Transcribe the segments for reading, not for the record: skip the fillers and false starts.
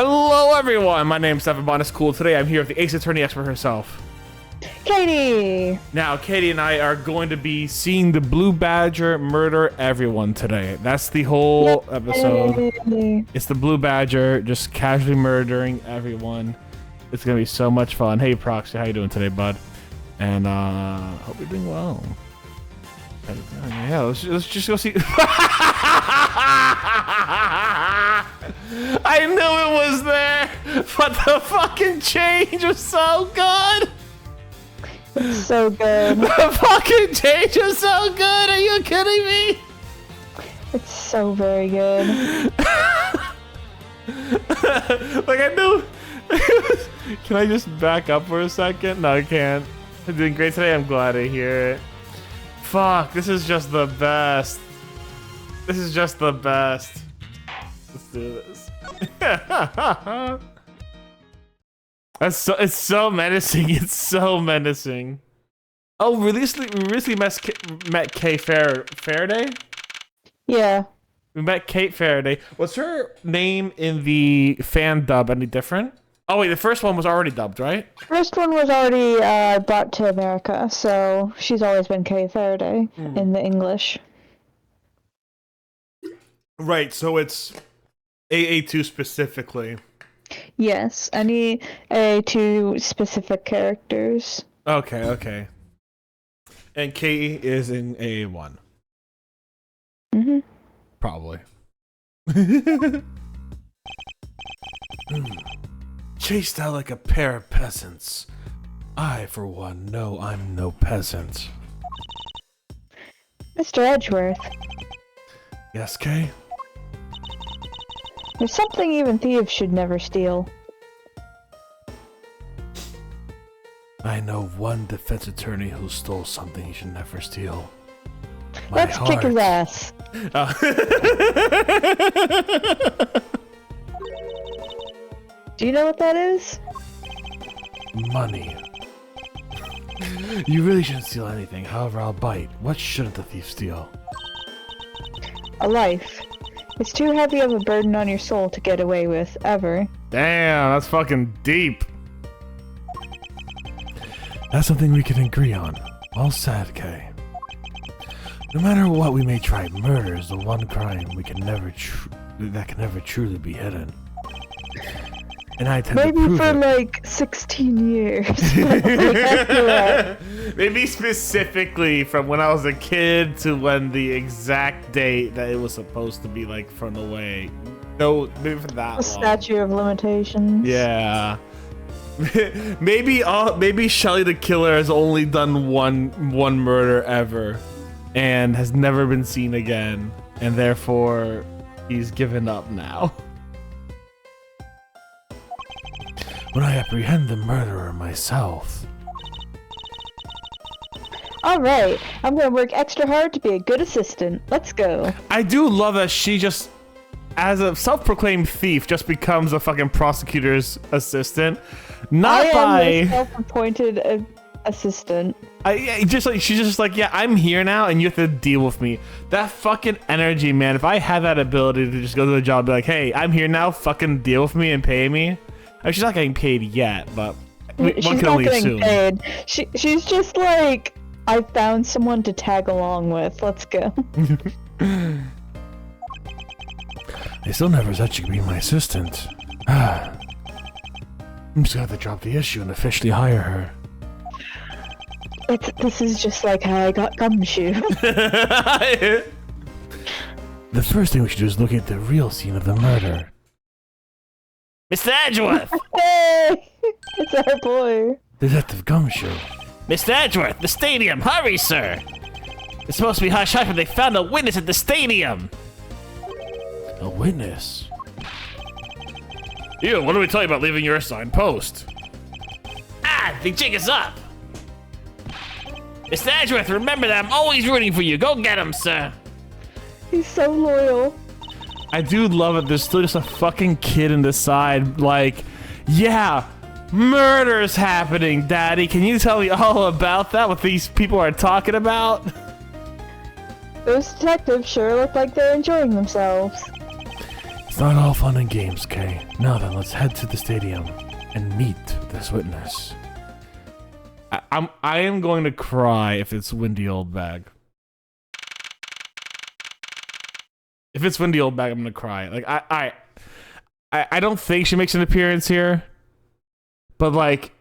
Hello everyone, my name's Botanist Cool. Today I'm here with the ace attorney expert herself, Katie! Now Katie and I are going to be seeing the Blue Badger murder everyone today. That's the whole episode. It's the Blue Badger just casually murdering everyone. It's gonna be so much fun. Hey Proxy, how you doing today, bud? And hope you're doing well. Yeah, let's just go see. I knew it was there, but the fucking change was so good. It's so good. The fucking change is so good. Are you kidding me? It's so very good. Like I knew. Can I just back up for a second? No, I can't. I'm doing great today. I'm glad to hear it. Fuck, this is just the best. This is just the best. Let's do this. It's so menacing. It's so menacing. Oh, we recently met Kate Faraday? Yeah. We met Kate Faraday. Was her name in the fan dub any different? Oh wait, the first one was already dubbed, right? First one was already brought to America, so she's always been Kay Faraday in the English. Right, so it's AA2 specifically. Yes, any A2 specific characters. Okay. And Kate is in AA1. Mm-hmm. Probably. Chased out like a pair of peasants. I, for one, know I'm no peasant. Mr. Edgeworth, Yes, Kay? there's something even thieves should never steal. I know one defense attorney who stole something he should never steal. My Let's kick his ass. Do you know what that is? Money. You really shouldn't steal anything, however I'll bite. What shouldn't the thief steal? A life. It's too heavy of a burden on your soul to get away with, ever. Damn, that's fucking deep. That's something we can agree on. Well said, Kay. No matter what we may try, murder is the one crime we can never that can never truly be hidden. And I tend to Maybe prove for it. like 16 years. Like, Maybe specifically from when I was a kid to when the exact date that it was supposed to be like thrown away. No, maybe for that long. statute of limitations. Yeah. maybe Shelly the Killer has only done one murder ever and has never been seen again, and therefore he's given up now. When I apprehend the murderer myself. Alright, I'm gonna work extra hard to be a good assistant. Let's go. I do love that she just, as a self-proclaimed thief, just becomes a fucking prosecutor's assistant. Not I am a self-appointed assistant. She's just like, yeah, I'm here now, and you have to deal with me. That fucking energy, man. If I had that ability to just go to the job and be like, hey, I'm here now, fucking deal with me and pay me. I mean, she's not getting paid yet, but one She's can not only getting assume. paid. She's just like, I found someone to tag along with. Let's go. I still never said she could be my assistant. I'm just gonna have to drop the issue and officially hire her. This is just like how I got Gumshoe. The first thing we should do is look at the real scene of the murder. Mr. Edgeworth! Hey! It's our boy. Detective Gumshoe. Mr. Edgeworth, the stadium! Hurry, sir! It's supposed to be hush-hush, but they found a witness at the stadium! A witness? You, what do we tell you about leaving your assigned post? Ah, the jig is up! Mr. Edgeworth, remember that I'm always rooting for you. Go get him, sir! He's so loyal. I do love it. There's still just a fucking kid in the side, like, yeah, murder's happening, Daddy. Can you tell me all about that? What these people are talking about? Those detectives sure look like they're enjoying themselves. It's It's not all fun and games, Kay. Now then, let's head to the stadium and meet this witness. I am going to cry if it's Windy Old Bag. If it's Windy Old Bag, I'm gonna cry. Like I don't think she makes an appearance here, but like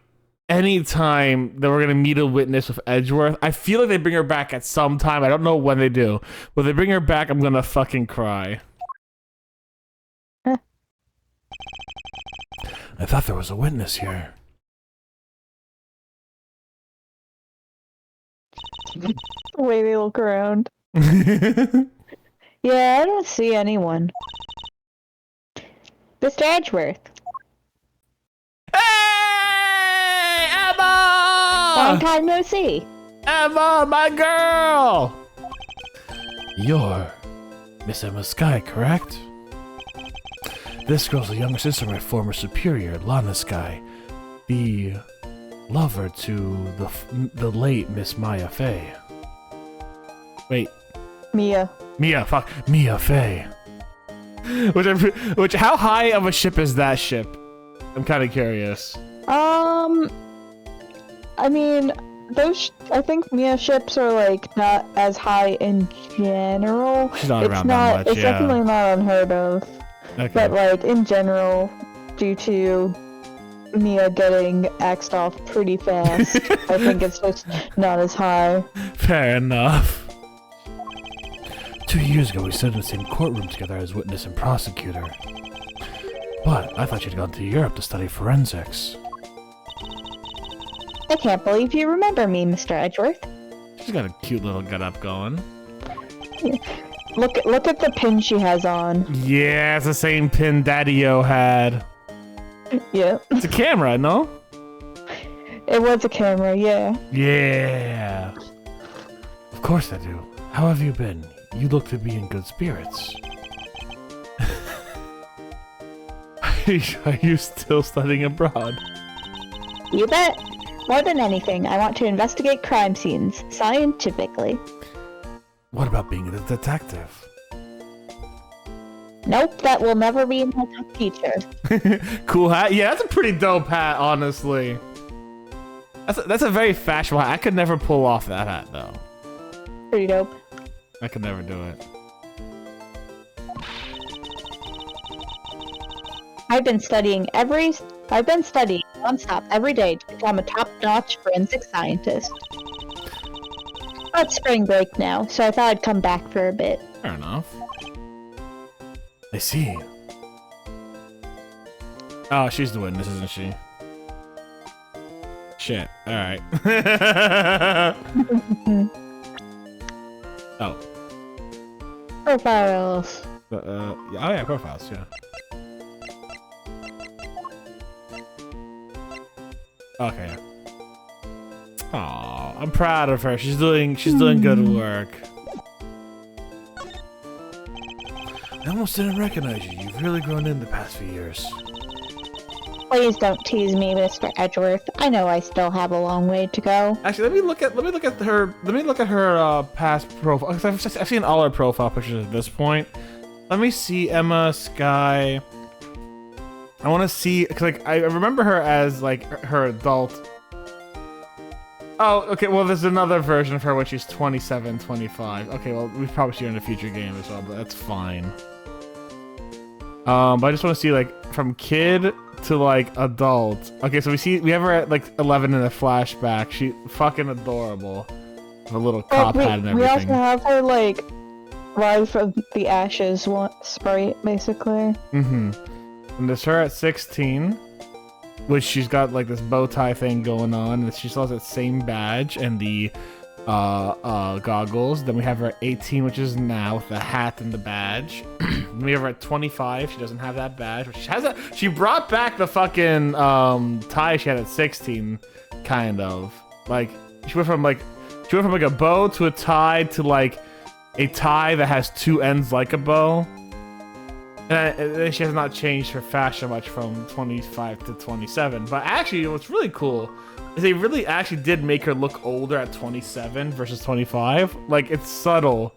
anytime that we're gonna meet a witness with Edgeworth, I feel like they bring her back at some time. I don't know when they do, but they bring her back, I'm gonna fucking cry. I thought there was a witness here. The way they look around. Yeah, I don't see anyone. Mr. Edgeworth. Hey, Long Emma! time no see. Emma, my girl! You're Miss Emma Sky, correct? This girl's a younger sister of my former superior, Lana Sky, the lover to the late Miss Maya Fey. Wait. Mia. Mia Fey. Which, how high of a ship is that ship? I'm kind of curious. I mean, I think Mia ships are like not as high in general. She's not around that much, It's definitely not unheard of. Okay. But like in general, due to Mia getting axed off pretty fast, I think it's just not as high. Fair enough. 2 years ago, we stood in the same courtroom together as witness and prosecutor. But I thought you'd gone to Europe to study forensics. I can't believe you remember me, Mr. Edgeworth. She's got a cute little get-up going. Yeah. Look at the pin she has on. Yeah, it's the same pin Daddy-O had. Yeah. It's a camera, no? It was a camera, yeah. Yeah. Of course I do. How have you been? You look to be in good spirits. Are you still studying abroad? You bet. More than anything, I want to investigate crime scenes, scientifically. What about being a detective? Nope, that will never be in my future. Cool hat? Yeah, that's a pretty dope hat, honestly. That's a very fashionable hat. I could never pull off that hat, though. Pretty dope. I could never do it. I've been studying nonstop every day to become a top-notch forensic scientist. Oh, it's spring break now, so I thought I'd come back for a bit. Fair enough. I see. Oh, she's the witness, isn't she? Shit. Alright. Oh. Profiles. Oh yeah, profiles, yeah. Okay. Aw, I'm proud of her. She's doing good work. I almost didn't recognize you. You've really grown in the past few years. Please don't tease me, Mr. Edgeworth. I know I still have a long way to go. Actually, let me look at her past profile. 'Cause I've seen all her profile pictures at this point. Let me see Emma Sky. I want to see, cause like I remember her as like her adult. Oh, okay. Well, there's another version of her when she's 27, 25. Okay, well, we probably see her in a future game as well, but that's fine. But I just want to see like from kid to like adult. Okay, so we have her at like 11 in a flashback. She fucking adorable. With a little cop hat and everything. We also have her like rise from the ashes sprite, basically. Mm-hmm. And there's her at 16, which she's got like this bow tie thing going on, and she still has that same badge and the goggles. Then we have her at 18, which is now with the hat and the badge. Then we have her at 25. She doesn't have that badge. But she has a. She brought back the fucking tie she had at 16, kind of. Like she went from like a bow to a tie to like a tie that has two ends like a bow. And she has not changed her fashion much from 25 to 27. But actually, what's really cool is they really actually did make her look older at 27 versus 25. Like, it's subtle.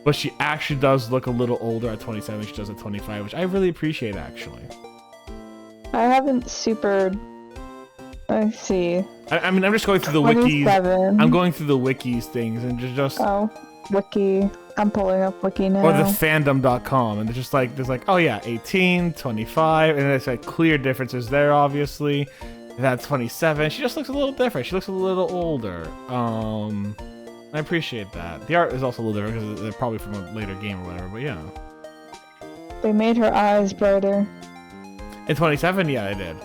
But she actually does look a little older at 27 than she does at 25, which I really appreciate, actually. I haven't super... Let's see. I mean, I'm just going through the wikis. 27. I'm going through the wikis things and just... Oh, wiki. I'm pulling up wiki now. Or the fandom.com, and it's just like, there's like, oh yeah, 18, 25, and there's like clear differences there, obviously. That's 27. She just looks a little different. She looks a little older. I appreciate that. The art is also a little different because they're probably from a later game or whatever, but yeah. They made her eyes brighter. In 27, yeah, they did.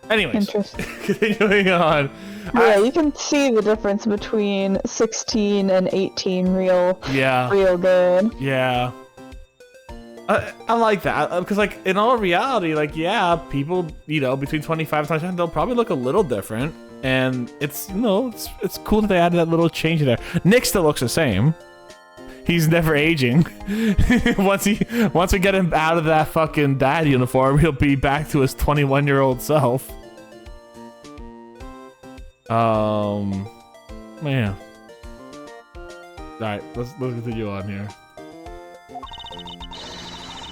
Anyways, Interesting. continuing on. Yeah, you can see the difference between 16 and 18 real good. Yeah. I like that because, like, in all reality, like, yeah, people, between 25 and 27, they'll probably look a little different, and it's, it's cool that they added that little change there. Nick still looks the same. He's never aging. once we get him out of that fucking dad uniform, he'll be back to his 21-year-old self. Man. All right, let's continue on here.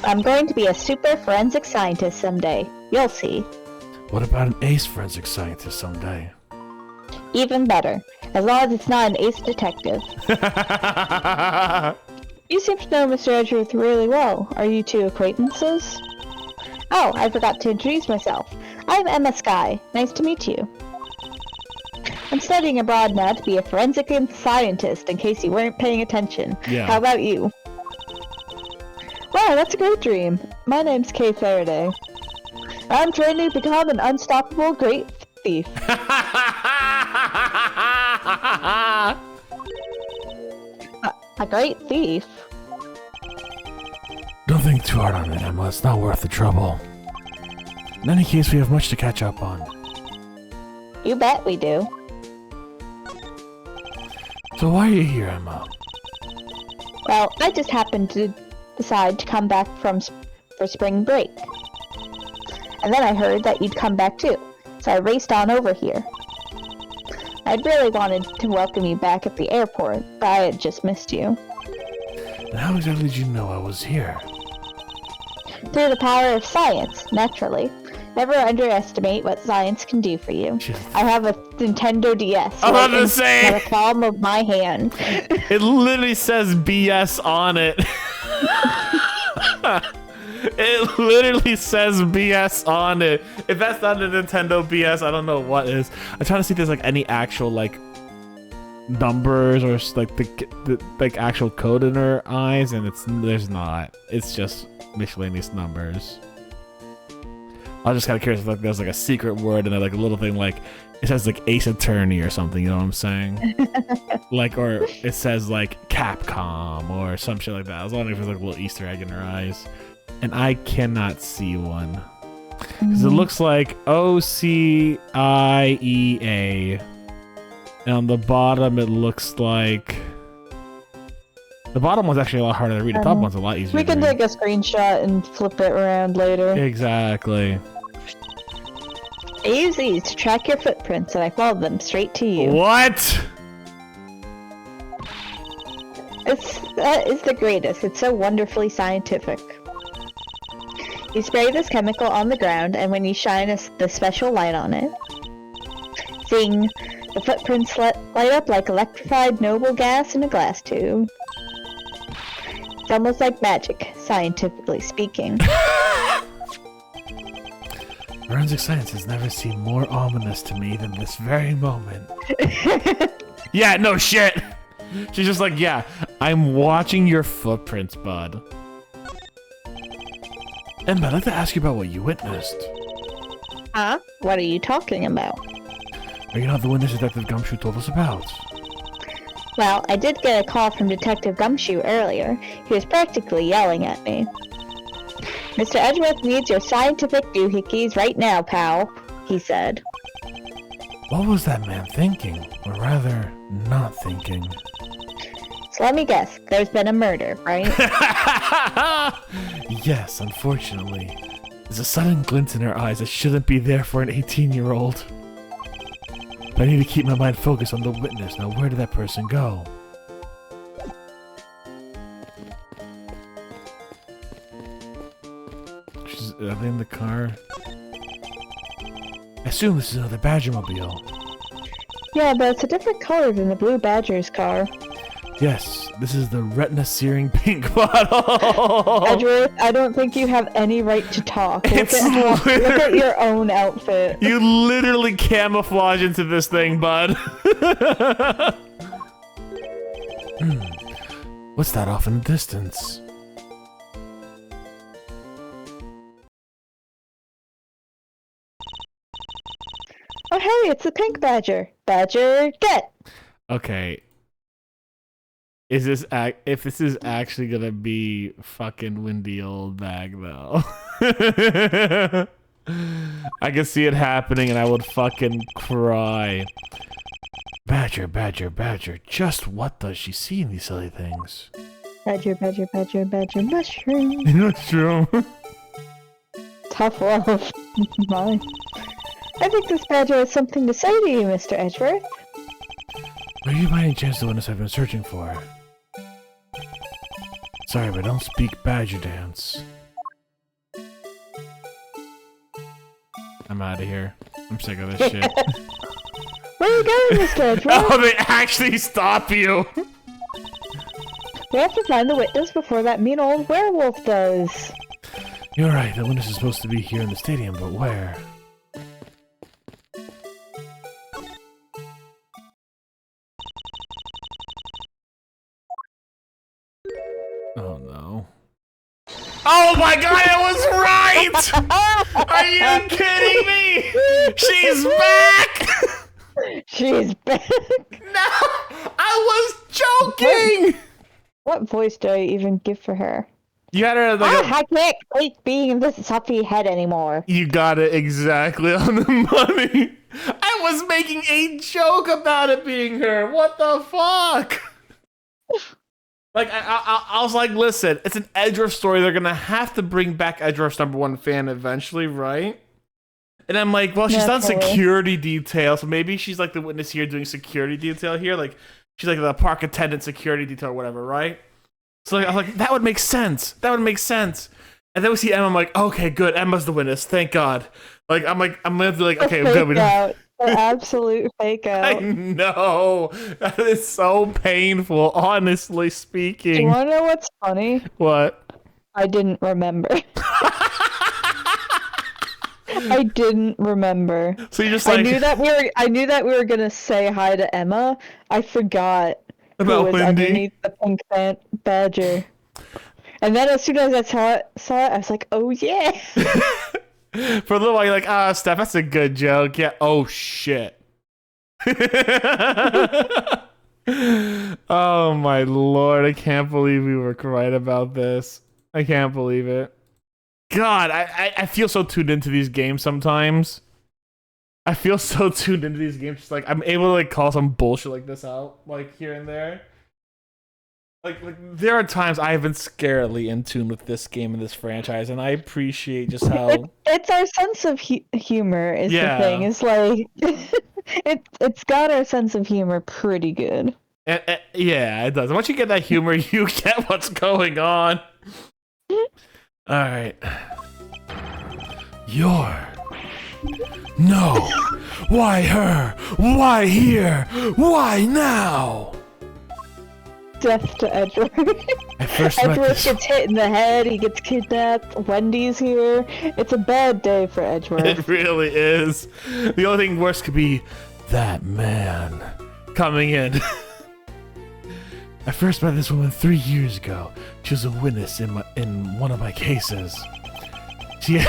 I'm going to be a super forensic scientist someday. You'll see. What about an ace forensic scientist someday? Even better, as long as it's not an ace detective. You seem to know Mr. Edgeworth really well. Are you two acquaintances? Oh, I forgot to introduce myself. I'm Emma Skye. Nice to meet you. I'm studying abroad now to be a forensic scientist, in case you weren't paying attention. Yeah. How about you? Wow, that's a great dream. My name's Kay Faraday. I'm training to become an unstoppable great thief. A great thief? Don't think too hard on it, Emma. It's not worth the trouble. In any case, we have much to catch up on. You bet we do. So why are you here, Emma? Well, I just happened to decide to come back for spring break. And then I heard that you'd come back too, so I raced on over here. I'd really wanted to welcome you back at the airport, but I had just missed you. And how exactly did you know I was here? Through the power of science, naturally. Never underestimate what science can do for you. I have a Nintendo DS. I'm about to say! In the palm of my hand. It literally says BS on it. It literally says BS on it. If that's not a Nintendo BS, I don't know what is. I'm trying to see if there's like any actual like numbers or like the like actual code in her eyes, and there's not. It's just miscellaneous numbers. I was just kind of curious if like, there's like a secret word and then like a little thing like it says like Ace Attorney or something. You know what I'm saying? Like, or it says like Capcom or some shit like that. I was wondering if there's like a little Easter egg in her eyes. And I cannot see one. Because it looks like OCIEA. And on the bottom, it looks like... The bottom one's actually a lot harder to read. The top one's a lot easier We can to read. take a screenshot and flip it around later. Exactly. I use these to track your footprints, and I follow them straight to you. What? That is the greatest. It's so wonderfully scientific. You spray this chemical on the ground, and when you shine the special light on it, zing, the footprints light up like electrified noble gas in a glass tube. It's almost like magic, scientifically speaking. Forensic science has never seemed more ominous to me than this very moment. Yeah, no shit! She's just like, yeah, I'm watching your footprints, bud. Emma, I'd like to ask you about what you witnessed. Huh? What are you talking about? Are you not the witness Detective Gumshoe told us about? Well, I did get a call from Detective Gumshoe earlier. He was practically yelling at me. Mr. Edgeworth needs your scientific doohickeys right now, pal, he said. What was that man thinking? Or rather, not thinking? So let me guess, there's been a murder, right? Yes, unfortunately. There's a sudden glint in her eyes that shouldn't be there for an 18-year-old. But I need to keep my mind focused on the witness. Now, where did that person go? Are they in the car? I assume this is another Badgermobile. Yeah, but it's a different color than the Blue Badger's car. Yes, this is the retina-searing pink bottle! Edgeworth, I don't think you have any right to talk. Look It's at your own outfit. You literally camouflage into this thing, bud. What's that off in the distance? Oh, hey, it's the pink badger. Badger, get! Okay. Is this if this is actually gonna be fucking windy old bag though? I can see it happening and I would fucking cry. Badger, badger, badger. Just what does she see in these silly things? Badger, badger, badger, badger, mushroom. Mushroom. Tough love. My. I think this badger has something to say to you, Mr. Edgeworth. Are you by any chance the witness I've been searching for? Sorry, but I don't speak badger dance. I'm out of here. I'm sick of this shit. Where are you going, Mr. Edgeworth? Oh, they actually stop you! We have to find the witness before that mean old werewolf does. You're right, the witness is supposed to be here in the stadium, but where? Oh no. Oh my god, I was right! Are you kidding me? She's back! She's back! No! I was joking! What voice do I even give for her? You had her like I can't take being in this huffy head anymore. You got it exactly on the money. I was making a joke about it being her. What the fuck? Like, I was like, listen, it's an Edgeworth story. They're gonna have to bring back Edgeworth's #1 fan eventually, right? And I'm like, well, she's done security detail, so maybe she's like the witness here doing security detail here. Like, she's like the park attendant security detail or whatever, right? So like, I was like, that would make sense. That would make sense. And then we see Emma. I'm like, okay, good. Emma's the witness. Thank God. Like, I'm gonna be like, okay, good. We don't. An absolute fake out. I know. That is so painful, honestly speaking. Do you want to know what's funny? What? I didn't remember. I didn't remember. So you just like I knew that we were gonna say hi to Emma. I forgot about who was Wendy underneath the pink badger. And then as soon as I saw it, I was like, oh yeah. For a little while, you're like, ah, Steph, that's a good joke. Yeah. Oh shit. Oh my lord! I can't believe we were right about this. I can't believe it. God, I feel so tuned into these games sometimes. I feel so tuned into these games, just like I'm able to like call some bullshit like this out, like here and there. Like there are times I have been scarily in tune with this game and this franchise, and I appreciate just how it's our sense of humor is the thing. It's like it's got our sense of humor pretty good. Yeah, it does. Once you get that humor, you get what's going on. All right. No. Why her? Why here? Why now? Death to Edgeworth. Edgeworth gets hit in the head, he gets kidnapped, Wendy's here. It's a bad day for Edgeworth. It really is. The only thing worse could be that man coming in. I first met this woman 3 years ago. She was a witness in one of my cases. She...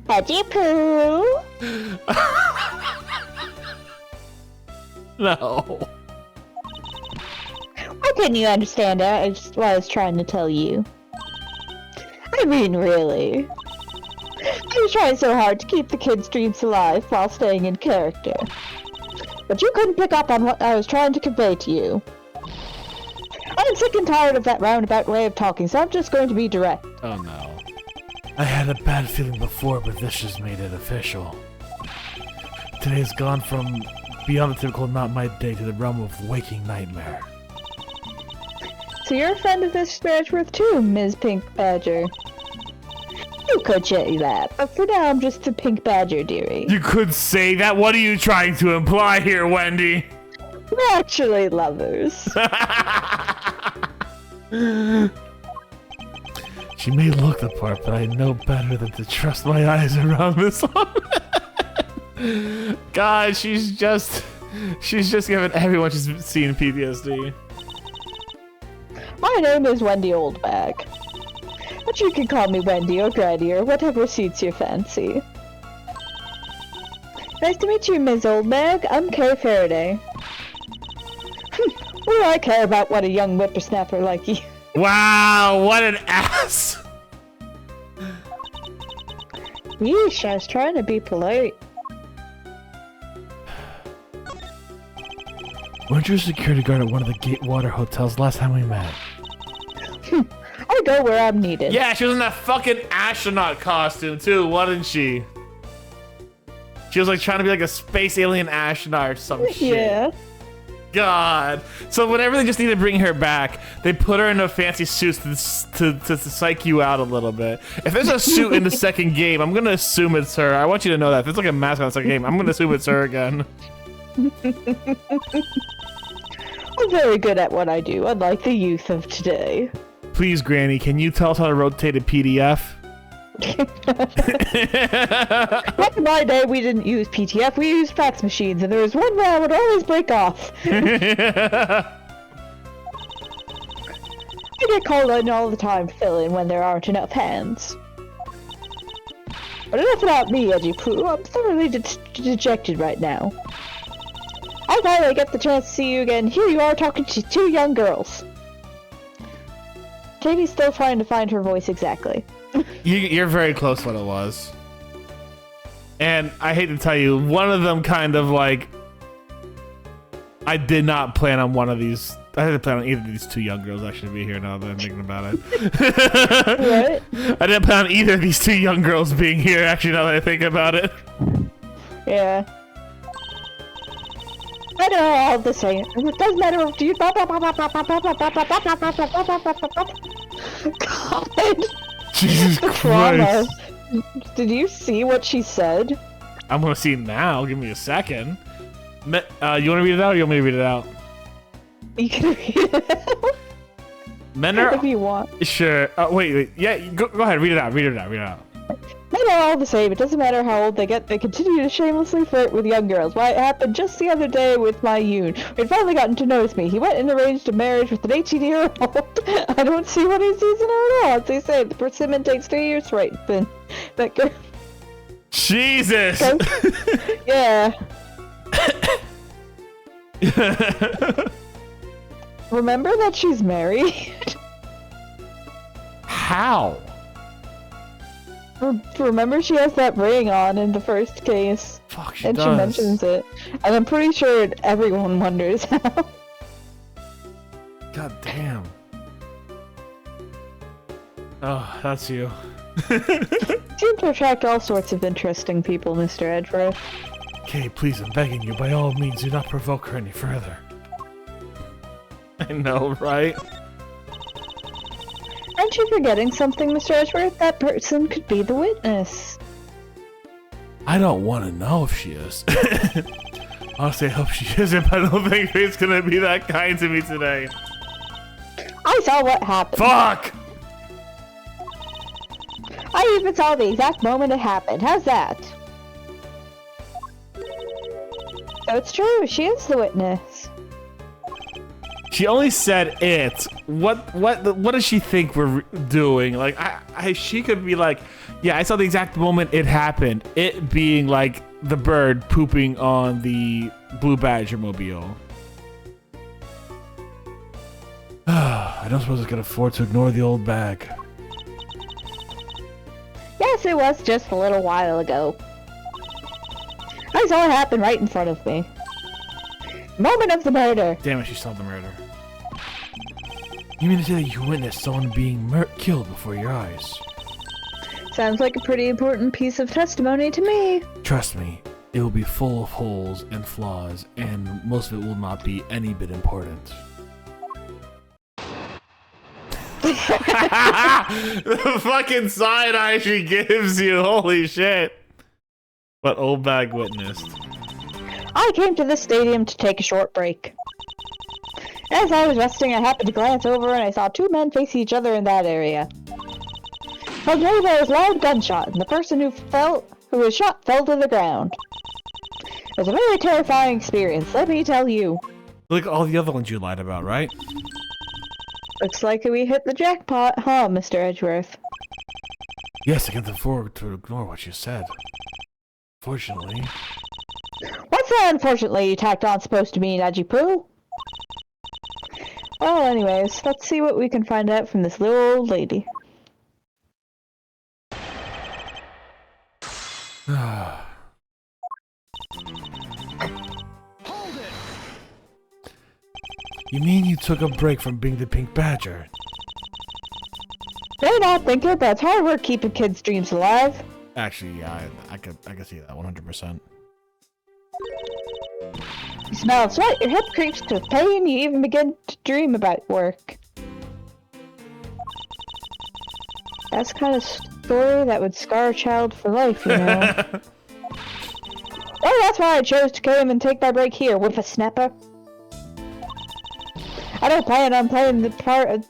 Edgy poo! No. Why couldn't you understand what I was trying to tell you? I mean, really. I was trying so hard to keep the kids' dreams alive while staying in character. But you couldn't pick up on what I was trying to convey to you. I'm sick and tired of that roundabout way of talking, so I'm just going to be direct. Oh no. I had a bad feeling before, but this just made it official. Today has gone from beyond the typical not my day to the realm of waking nightmare. So you're a friend of Mr. Edgeworth too, Ms. Pink Badger. You could say that, but for now I'm just the Pink Badger, dearie. You could say that? What are you trying to imply here, Wendy? We're actually lovers. She may look the part, but I know better than to trust my eyes around this one. God, she's just giving everyone she's seen PTSD. My name is Wendy Oldbag. But you can call me Wendy or Granny or whatever suits your fancy. Nice to meet you, Ms. Oldbag. I'm Kay Faraday. What do I care about what a young whippersnapper like you? Wow, what an ass! Yeesh, I was trying to be polite. Weren't you a security guard at one of the Gatewater hotels last time we met? I go where I'm needed. Yeah, she was in that fucking astronaut costume too, wasn't she? She was like trying to be like a space alien astronaut or some shit. Yeah. God. So whenever they just need to bring her back, they put her in a fancy suit to psych you out a little bit. If there's a suit in the second game, I'm gonna assume it's her. I want you to know that. If there's like a mask on the second game, I'm gonna assume it's her again. I'm very good at what I do, unlike the youth of today. Please, Granny, can you tell us how to rotate a PDF? Back in my day, we didn't use PTF, we used fax machines, and there was one where I would always break off. I get called in all the time to fill in when there aren't enough hands. But enough about me, Edgy Poo. I'm thoroughly dejected right now. I finally get the chance to see you again. Here you are talking to two young girls. Katie's still trying to find her voice exactly. You're very close what it was. And I hate to tell you, one of them kind of like... I did not plan on one of these... I didn't plan on either of these two young girls actually be here now that I'm thinking about it. What? I didn't plan on either of these two young girls being here actually now that I think about it. Yeah. I know all the same. It doesn't matter if you... God. Jesus The trauma. Christ. Did you see what she said? I'm gonna see it now. Give me a second. You want to read it out or you want me to read it out? You can read it out. Men are... if you want. Sure. Wait. Yeah, go ahead. Read it out. Read it out. Men are all the same. It doesn't matter how old they get. They continue to shamelessly flirt with young girls. Why, it happened just the other day with my Yoon. He'd finally gotten to notice me. He went and arranged a marriage with an 18-year-old. I don't see what he sees in her at all. As they say, the persimmon takes 3 years to ripen. That girl... Jesus! Yeah. Remember that she's married? How? Remember she has that ring on in the first case. Fuck, she mentions it. And I'm pretty sure everyone wonders how. God damn. Oh, that's you. Seem to attract all sorts of interesting people, Mr. Edgeworth. Okay, please, I'm begging you, by all means, do not provoke her any further. I know, right? Aren't you forgetting something, Mr. Edgeworth? That person could be the witness. I don't want to know if she is. Honestly, I hope she isn't, but I don't think it's gonna be that kind to me today. I saw what happened. Fuck! I even saw the exact moment it happened. How's that? So it's true, she is the witness. She only said it. What does she think we're doing? Like, she could be like, yeah, I saw the exact moment it happened. It being like the bird pooping on the Blue Badger mobile. I don't suppose I can afford to ignore the old bag. Yes, it was just a little while ago. I saw it happen right in front of me. Moment of the murder. Damn it, she saw the murder. You mean to say that you witnessed someone being killed before your eyes? Sounds like a pretty important piece of testimony to me. Trust me, it will be full of holes and flaws, and most of it will not be any bit important. The fucking side eye she gives you, holy shit. What old bag witnessed. I came to this stadium to take a short break. As I was resting, I happened to glance over and I saw two men face each other in that area. Suddenly there was a loud gunshot, and the person who was shot fell to the ground. It was a very terrifying experience, let me tell you. Look at all the other ones you lied about, right? Looks like we hit the jackpot, huh, Mr. Edgeworth? Yes, I can't afford to ignore what you said. Fortunately. What's that unfortunately you tacked on supposed to mean, Edgy Poo? Well, anyways, let's see what we can find out from this little old lady. You mean you took a break from being the Pink Badger? May not think it, but it's hard work keeping kids' dreams alive. Actually, yeah, I could see that 100%. You smell sweat, your hip creeps to pain, you even begin to dream about work. That's the kind of story that would scar a child for life, you know. Well, that's why I chose to come and take my break here, with a snapper. I don't plan on playing the part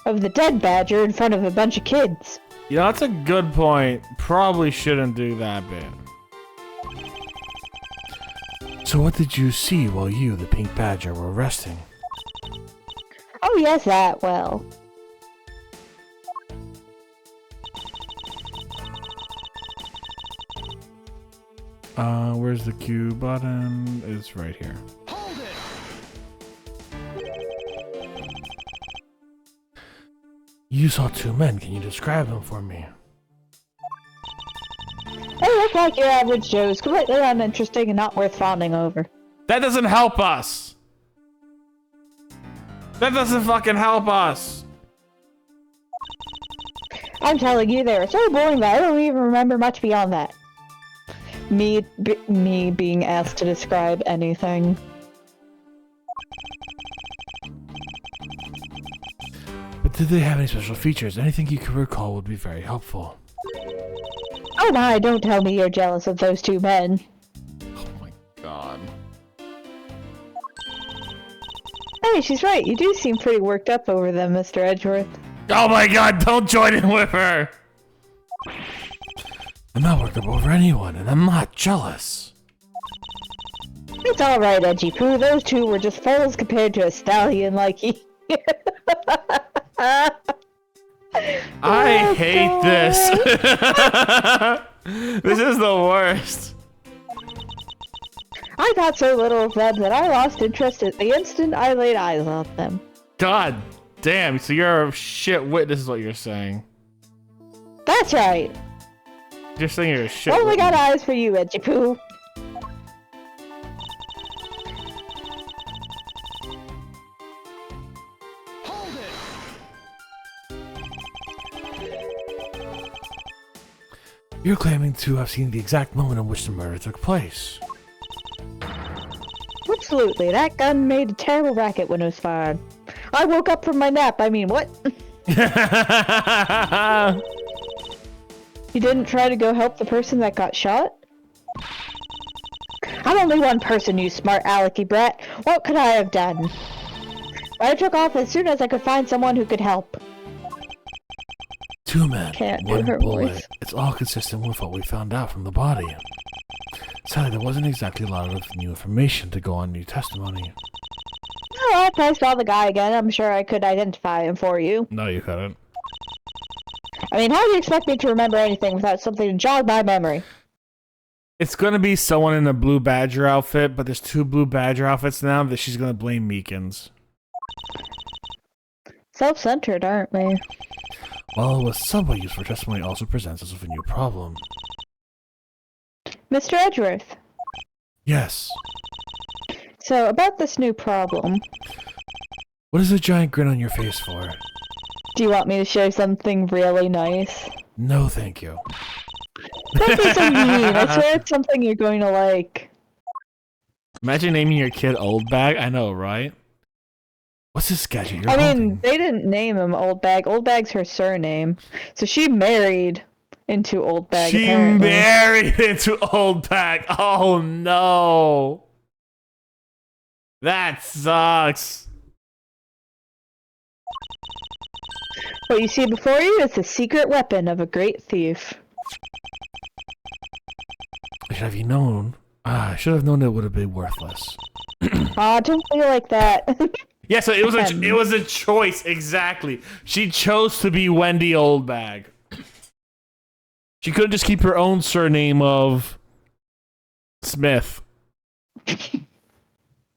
of the dead badger in front of a bunch of kids. You know, that's a good point. Probably shouldn't do that bit. So what did you see while you, the Pink Badger, were resting? Oh yes, that, well. Where's the Q button? It's right here. You saw two men. Can you describe them for me? They look like your average Joes, completely uninteresting and not worth fawning over. That doesn't help us! That doesn't fucking help us! I'm telling you, they were so boring that I don't even remember much beyond that. Me being asked to describe anything. But did they have any special features? Anything you could recall would be very helpful. Oh my, don't tell me you're jealous of those two men. Oh my god. Hey, she's right. You do seem pretty worked up over them, Mr. Edgeworth. Oh my god, don't join in with her! I'm not worked up over anyone, and I'm not jealous. It's alright, Edgy Poo. Those two were just foals compared to a stallion like you. I hate this. This is the worst. I thought so little of them that I lost interest at the instant I laid eyes on them. God damn, so you're a shit witness is what you're saying. That's right. You're saying you're a shit Only witness. got eyes for you, Edgy Poo. You're claiming to have seen the exact moment in which the murder took place. Absolutely, that gun made a terrible racket when it was fired. I woke up from my nap, I mean, what? You didn't try to go help the person that got shot? I'm only one person, you smart alecky brat. What could I have done? I took off as soon as I could find someone who could help. Two men, Can't do one her bullet. voice. It's all consistent with what we found out from the body. Sadly, there wasn't exactly a lot of new information to go on your testimony. Oh, I pressed on the guy again. I'm sure I could identify him for you. No, you couldn't. I mean, how do you expect me to remember anything without something to jog my memory? It's gonna be someone in a blue badger outfit, but there's two blue badger outfits now that she's gonna blame Meekins. Self-centered, aren't we? Well, with somewhat useful testimony also presents us with a new problem. Mr. Edgeworth, Yes. so about this new problem, What is the giant grin on your face for? do you want me to show something really nice? No, thank you. Don't be so mean. I swear it's something you're going to like. Imagine naming your kid Old Bag. I know, right? What's this gadget you're I holding? mean, they didn't name him Old Bag. Old Bag's her surname. So she married into Old Bag, She apparently. married into Old Bag. Oh, no. That sucks. What you see before you is the secret weapon of a great thief. Should have known. I should have known it would have been worthless. Don't feel like that. Yeah, so it was a choice, exactly. She chose to be Wendy Oldbag. She could just keep her own surname of Smith.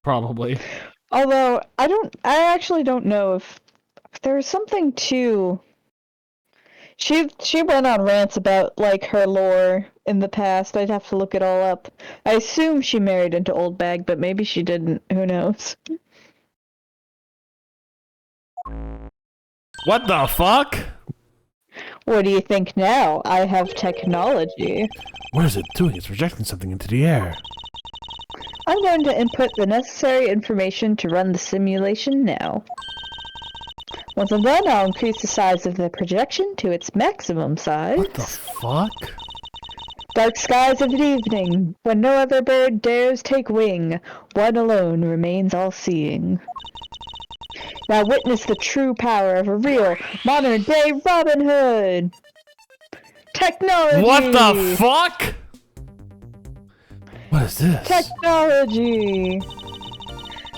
Probably. Although I actually don't know if there's something to. She went on rants about like her lore in the past. I'd have to look it all up. I assume she married into Old Bag, but maybe she didn't. Who knows? What the fuck? What do you think now? I have technology. What is it doing? It's projecting something into the air. I'm going to input the necessary information to run the simulation now. Once I'm done, I'll increase the size of the projection to its maximum size. What the fuck? Dark skies of the evening, when no other bird dares take wing, one alone remains all-seeing. Now witness the true power of a real, modern-day Robin Hood! Technology! What the fuck? What is this? Technology!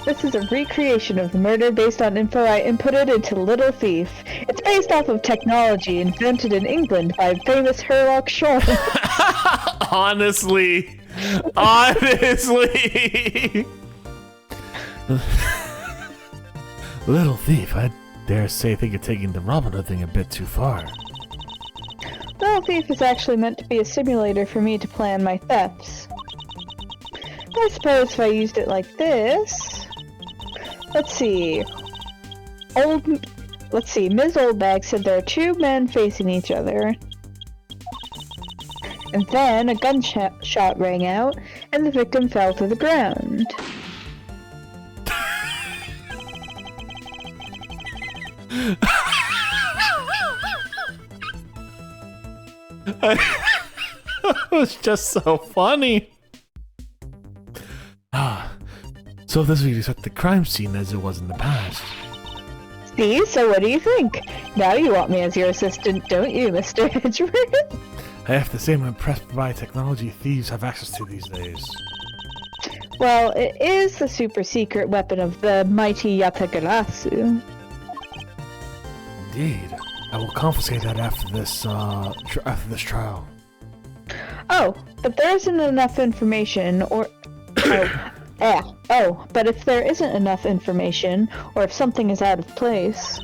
This is a recreation of the murder based on info I inputted into Little Thief. It's based off of technology invented in England by famous Sherlock Holmes. Honestly. Little Thief, I dare say think you're taking the Robin Hood thing a bit too far. Little Thief is actually meant to be a simulator for me to plan my thefts. I suppose if I used it like this... Let's see. Ms. Oldbag said there are two men facing each other. And then a gunshot rang out, and the victim fell to the ground. It was just so funny. So this week is at the crime scene as it was in the past. See, so what do you think? Now you want me as your assistant, don't you, Mr. Edgeworth? I have to say I'm impressed by technology thieves have access to these days. Well, it is the super secret weapon of the mighty Yatagarasu. Indeed. I will confiscate that after this trial. Oh, but there isn't enough information, or... but if there isn't enough information, or if something is out of place,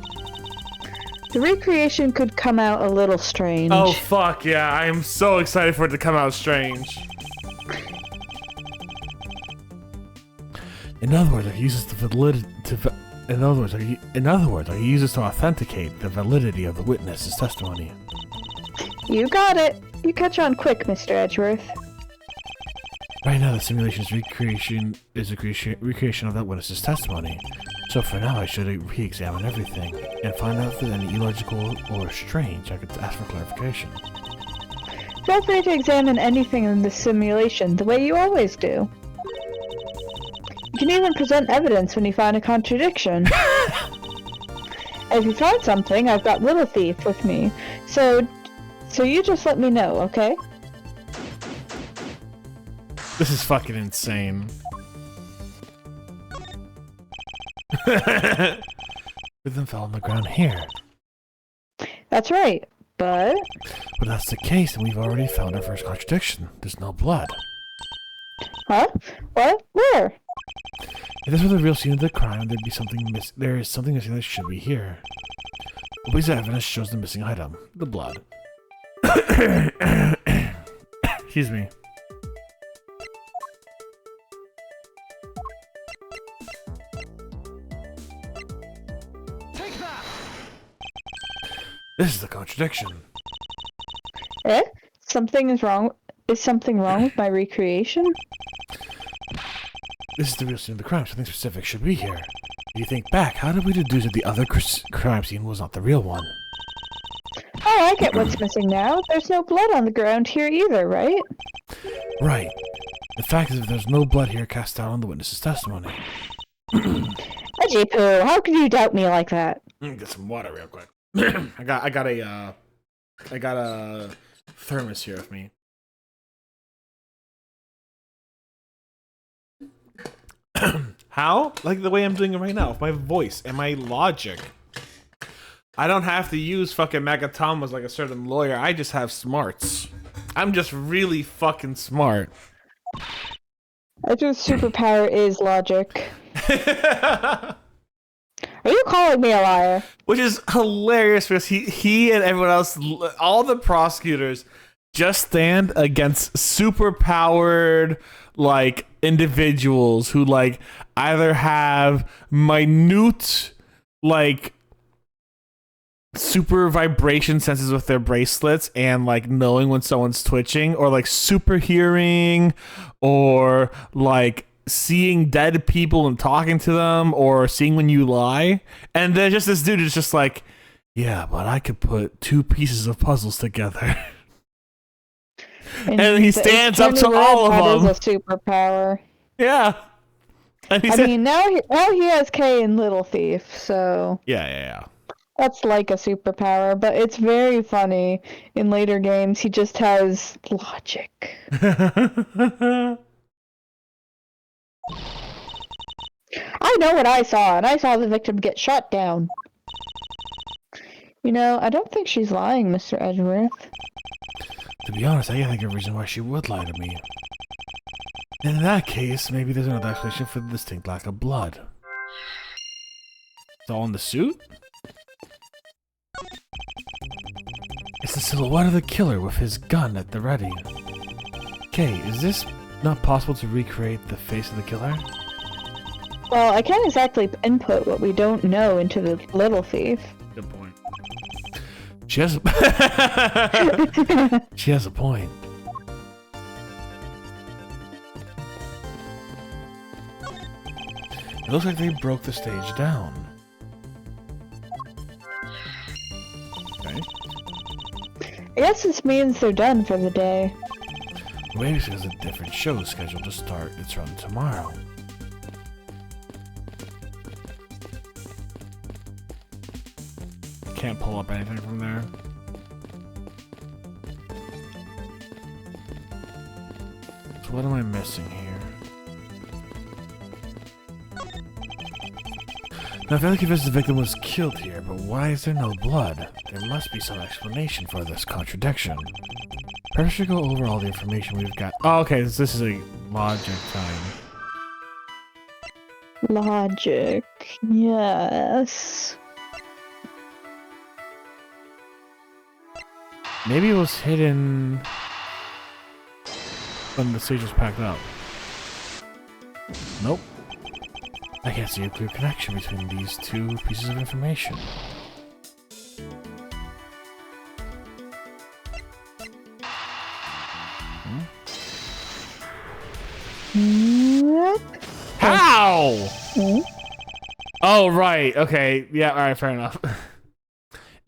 the recreation could come out a little strange. Oh fuck yeah, I am so excited for it to come out strange. In other words, I use this I use this to authenticate the validity of the witness's testimony. You got it. You catch on quick, Mr. Edgeworth. Right now, the simulation's recreation is a recreation of that witness's testimony. So for now, I should re-examine everything and find out if there's any illogical or strange. I could ask for clarification. Feel free to examine anything in the simulation the way you always do. You can even present evidence when you find a contradiction. And if you find something, I've got Little Thief with me. So you just let me know, okay? This is fucking insane. Rhythm fell on the ground here. That's right, but... But that's the case, and we've already found our first contradiction. There's no blood. Huh? What? Where? If this were the real scene of the crime, there'd be something there is something missing that should be here. The piece of evidence shows the missing item, the blood. Excuse me. Take that! This is the contradiction. Eh? Something is wrong. Is something wrong with my recreation? This is the real scene of the crime. Something specific should be here. If you think back, how did we deduce that the other crime scene was not the real one? Oh, I get what's missing now. There's no blood on the ground here either, right? Right. The fact is, if there's no blood here cast down on the witness's testimony. Edgy poo, how can you doubt me like that? Get some water real quick. I got a thermos here with me. How? Like the way I'm doing it right now, with my voice and my logic. I don't have to use fucking Megatomas like a certain lawyer. I just have smarts. I'm just really fucking smart. Edgar's superpower is logic. Are you calling me a liar? Which is hilarious because he and everyone else, all the prosecutors, just stand against superpowered like individuals who like either have minute like super vibration senses with their bracelets and like knowing when someone's twitching, or like super hearing, or like seeing dead people and talking to them, or seeing when you lie. And then just this dude is just like, yeah, but I could put two pieces of puzzles together. And he stands up to all of them. That is a superpower. Yeah. And I mean, now he has K in Little Thief, so yeah. that's like a superpower. But it's very funny. In later games, he just has logic. I know what I saw, and I saw the victim get shot down. You know, I don't think she's lying, Mr. Edgeworth. To be honest, I can't think of a reason why she would lie to me. And in that case, maybe there's another explanation for the distinct lack of blood. It's all in the suit? It's the silhouette of the killer with his gun at the ready. Okay, is this not possible to recreate the face of the killer? Well, I can't exactly input what we don't know into the Little Thief. Good point. She has she has a point. It looks like they broke the stage down. Okay. I guess this means they're done for the day. Maybe there's a different show scheduled to start its run tomorrow. Can't pull up anything from there. So what am I missing here? Now, I feel like if the victim was killed here, but why is there no blood? There must be some explanation for this contradiction. Perhaps we should go over all the information we've got. Oh, okay, this is a logic time. Logic, yes. Maybe it was hidden when the stage was packed up. Nope. I can't see a clear connection between these two pieces of information. How? Oh, right. Okay. Yeah, alright, fair enough.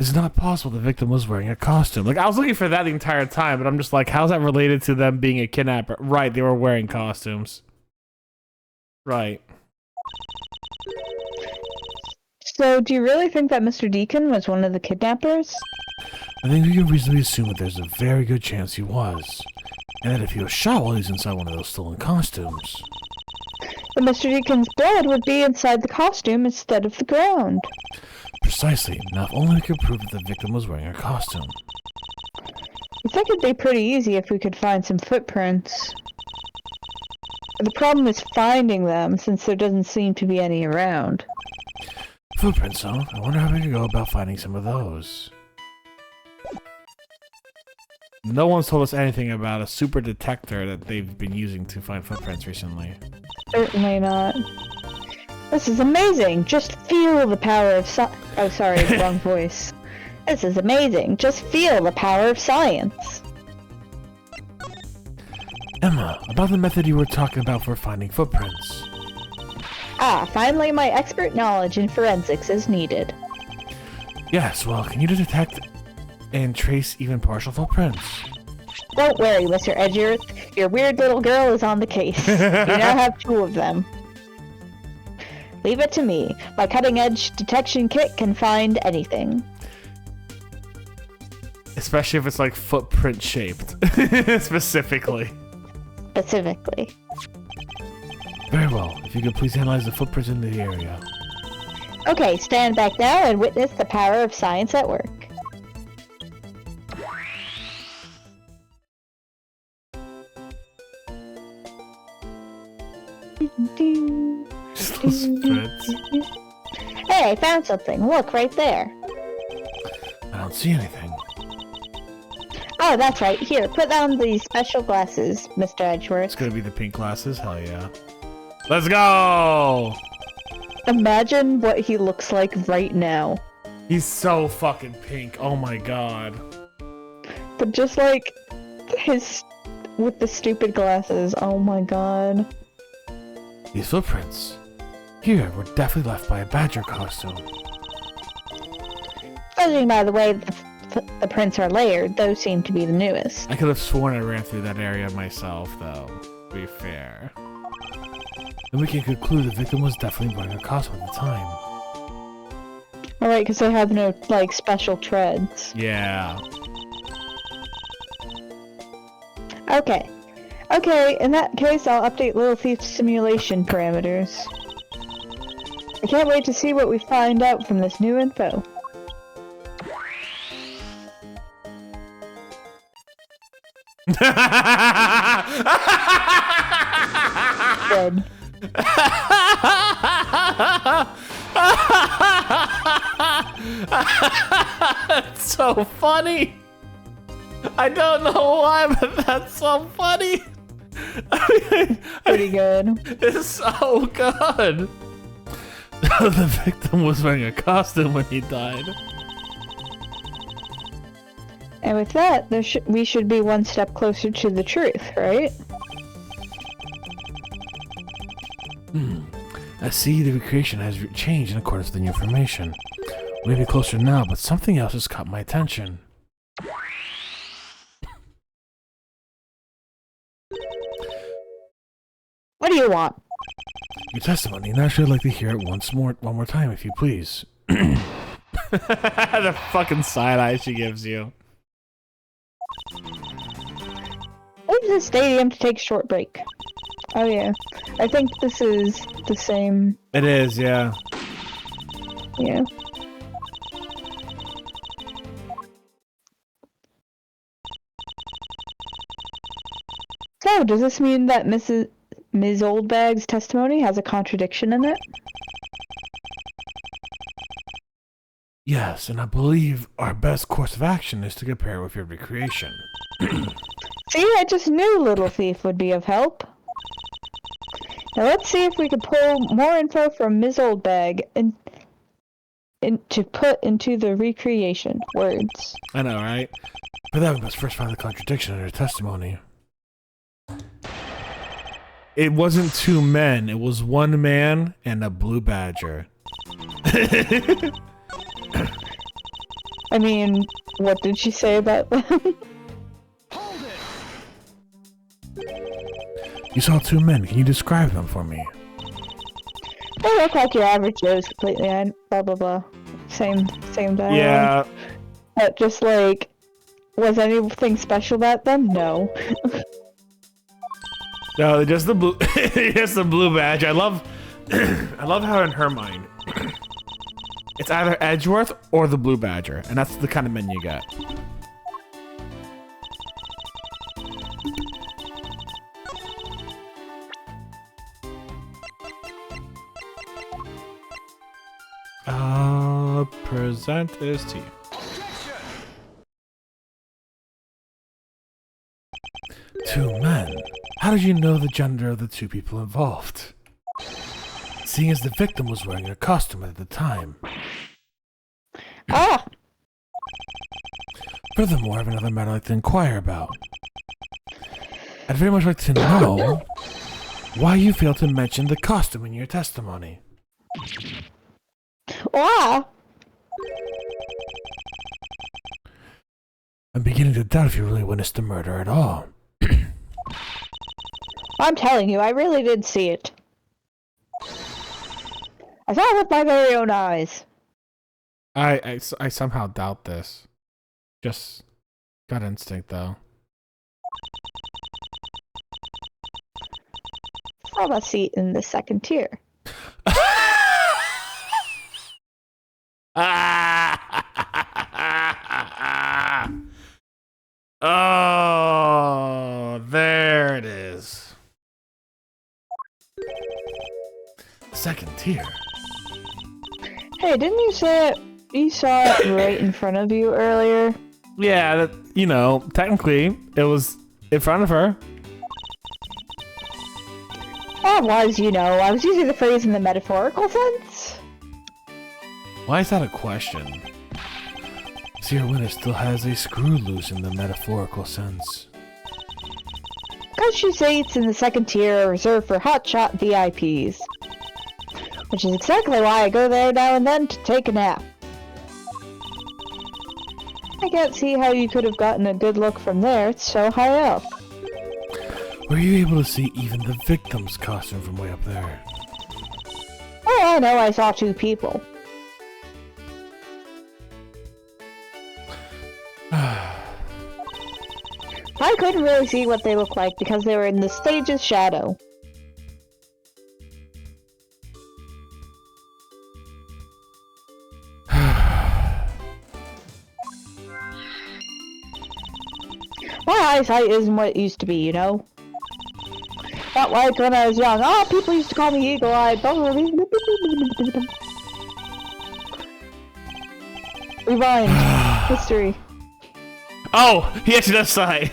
It's not possible the victim was wearing a costume. Like, I was looking for that the entire time, but I'm just like, how's that related to them being a kidnapper? Right, they were wearing costumes. Right. So, do you really think that Mr. Deacon was one of the kidnappers? I think we can reasonably assume that there's a very good chance he was. And that if he was shot while he was inside one of those stolen costumes. But Mr. Deacon's blood would be inside the costume instead of the ground. Precisely. Now, if only we could prove that the victim was wearing a costume. I think it'd be pretty easy if we could find some footprints. The problem is finding them, since there doesn't seem to be any around. Footprints, huh? I wonder how we could go about finding some of those. No one's told us anything about a super detector that they've been using to find footprints recently. Certainly not. This is amazing! Just feel the power of oh, sorry, wrong voice. This is amazing. Just feel the power of science. Emma, about the method you were talking about for finding footprints. Ah, finally my expert knowledge in forensics is needed. Yes, well, can you detect and trace even partial footprints? Don't worry, Mr. Edgeworth. Your weird little girl is on the case. You now have 2 of them. Leave it to me. My cutting-edge detection kit can find anything. Especially if it's like footprint shaped. Specifically. Specifically. Very well. If you could please analyze the footprints in the area. Okay, stand back now and witness the power of science at work. Just those threads. Hey, I found something. Look, right there. I don't see anything. Oh, that's right. Here, put on these special glasses, Mr. Edgeworth. It's gonna be the pink glasses? Hell yeah. Let's go! Imagine what he looks like right now. He's so fucking pink. Oh my god. But just like with the stupid glasses. Oh my god. These footprints here were definitely left by a badger costume. Judging by the way the prints are layered, those seem to be the newest. I could have sworn I ran through that area myself, though. To be fair. And we can conclude the victim was definitely wearing a costume at the time. Alright, because they have no, like, special treads. Yeah. Okay. Okay, in that case, I'll update Little Thief's simulation parameters. I can't wait to see what we find out from this new info. Good. That's so funny. I don't know why, but that's so funny. Pretty good. It's so good. The victim was wearing a costume when he died. And with that, we should be one step closer to the truth, right? I see the recreation has changed in accordance with the new information. Maybe closer now, but something else has caught my attention. What do you want? Your testimony, and I'd actually like to hear it one more time, if you please. The fucking side eye she gives you. Leave the stadium to take a short break. Oh yeah, I think this is the same. It is, yeah. Yeah. So, does this mean that Ms. Oldbag's testimony has a contradiction in it? Yes, and I believe our best course of action is to compare with your recreation. See, I just knew Little Thief would be of help. Now let's see if we can pull more info from Ms. Oldbag to put into the recreation words. I know, right? But that we must first find the contradiction in her testimony. It wasn't 2 men, it was 1 man and a blue badger. I mean, what did she say about them? You saw 2 men, can you describe them for me? They look like your average Joes completely, and blah blah blah. Same dialogue. Yeah. But just like, was anything special about them? No. No, just the blue, just the blue badge. I love how in her mind, it's either Edgeworth or the blue badger, and that's the kind of men you get. Present is tea. 2 men? How did you know the gender of the 2 people involved? Seeing as the victim was wearing a costume at the time. Ah! Furthermore, I have another matter I'd like to inquire about. I'd very much like to know why you failed to mention the costume in your testimony. Wow. I'm beginning to doubt if you really witnessed the murder at all. I'm telling you, I really did see it. I saw it with my very own eyes. I somehow doubt this. Just gut instinct, though. From a seat in the second tier. Oh, there it is. Second tier. Hey, didn't you say it? You saw it right in front of you earlier? Yeah, that, you know, technically, it was in front of her. I was, you know, I was using the phrase in the metaphorical sense. Why is that a question? Zero Winner still has a screw loose in the metaphorical sense. Because she seats in the second tier are reserved for hotshot VIPs. Which is exactly why I go there now and then to take a nap. I can't see how you could have gotten a good look from there, it's so high up. Were you able to see even the victim's costume from way up there? Oh, I know, I saw two people. I couldn't really see what they looked like because they were in the stage's shadow. My eyesight isn't what it used to be, you know? Not like when I was young. Oh, people used to call me eagle-eyed. Rewind. History. Oh, he actually does sigh.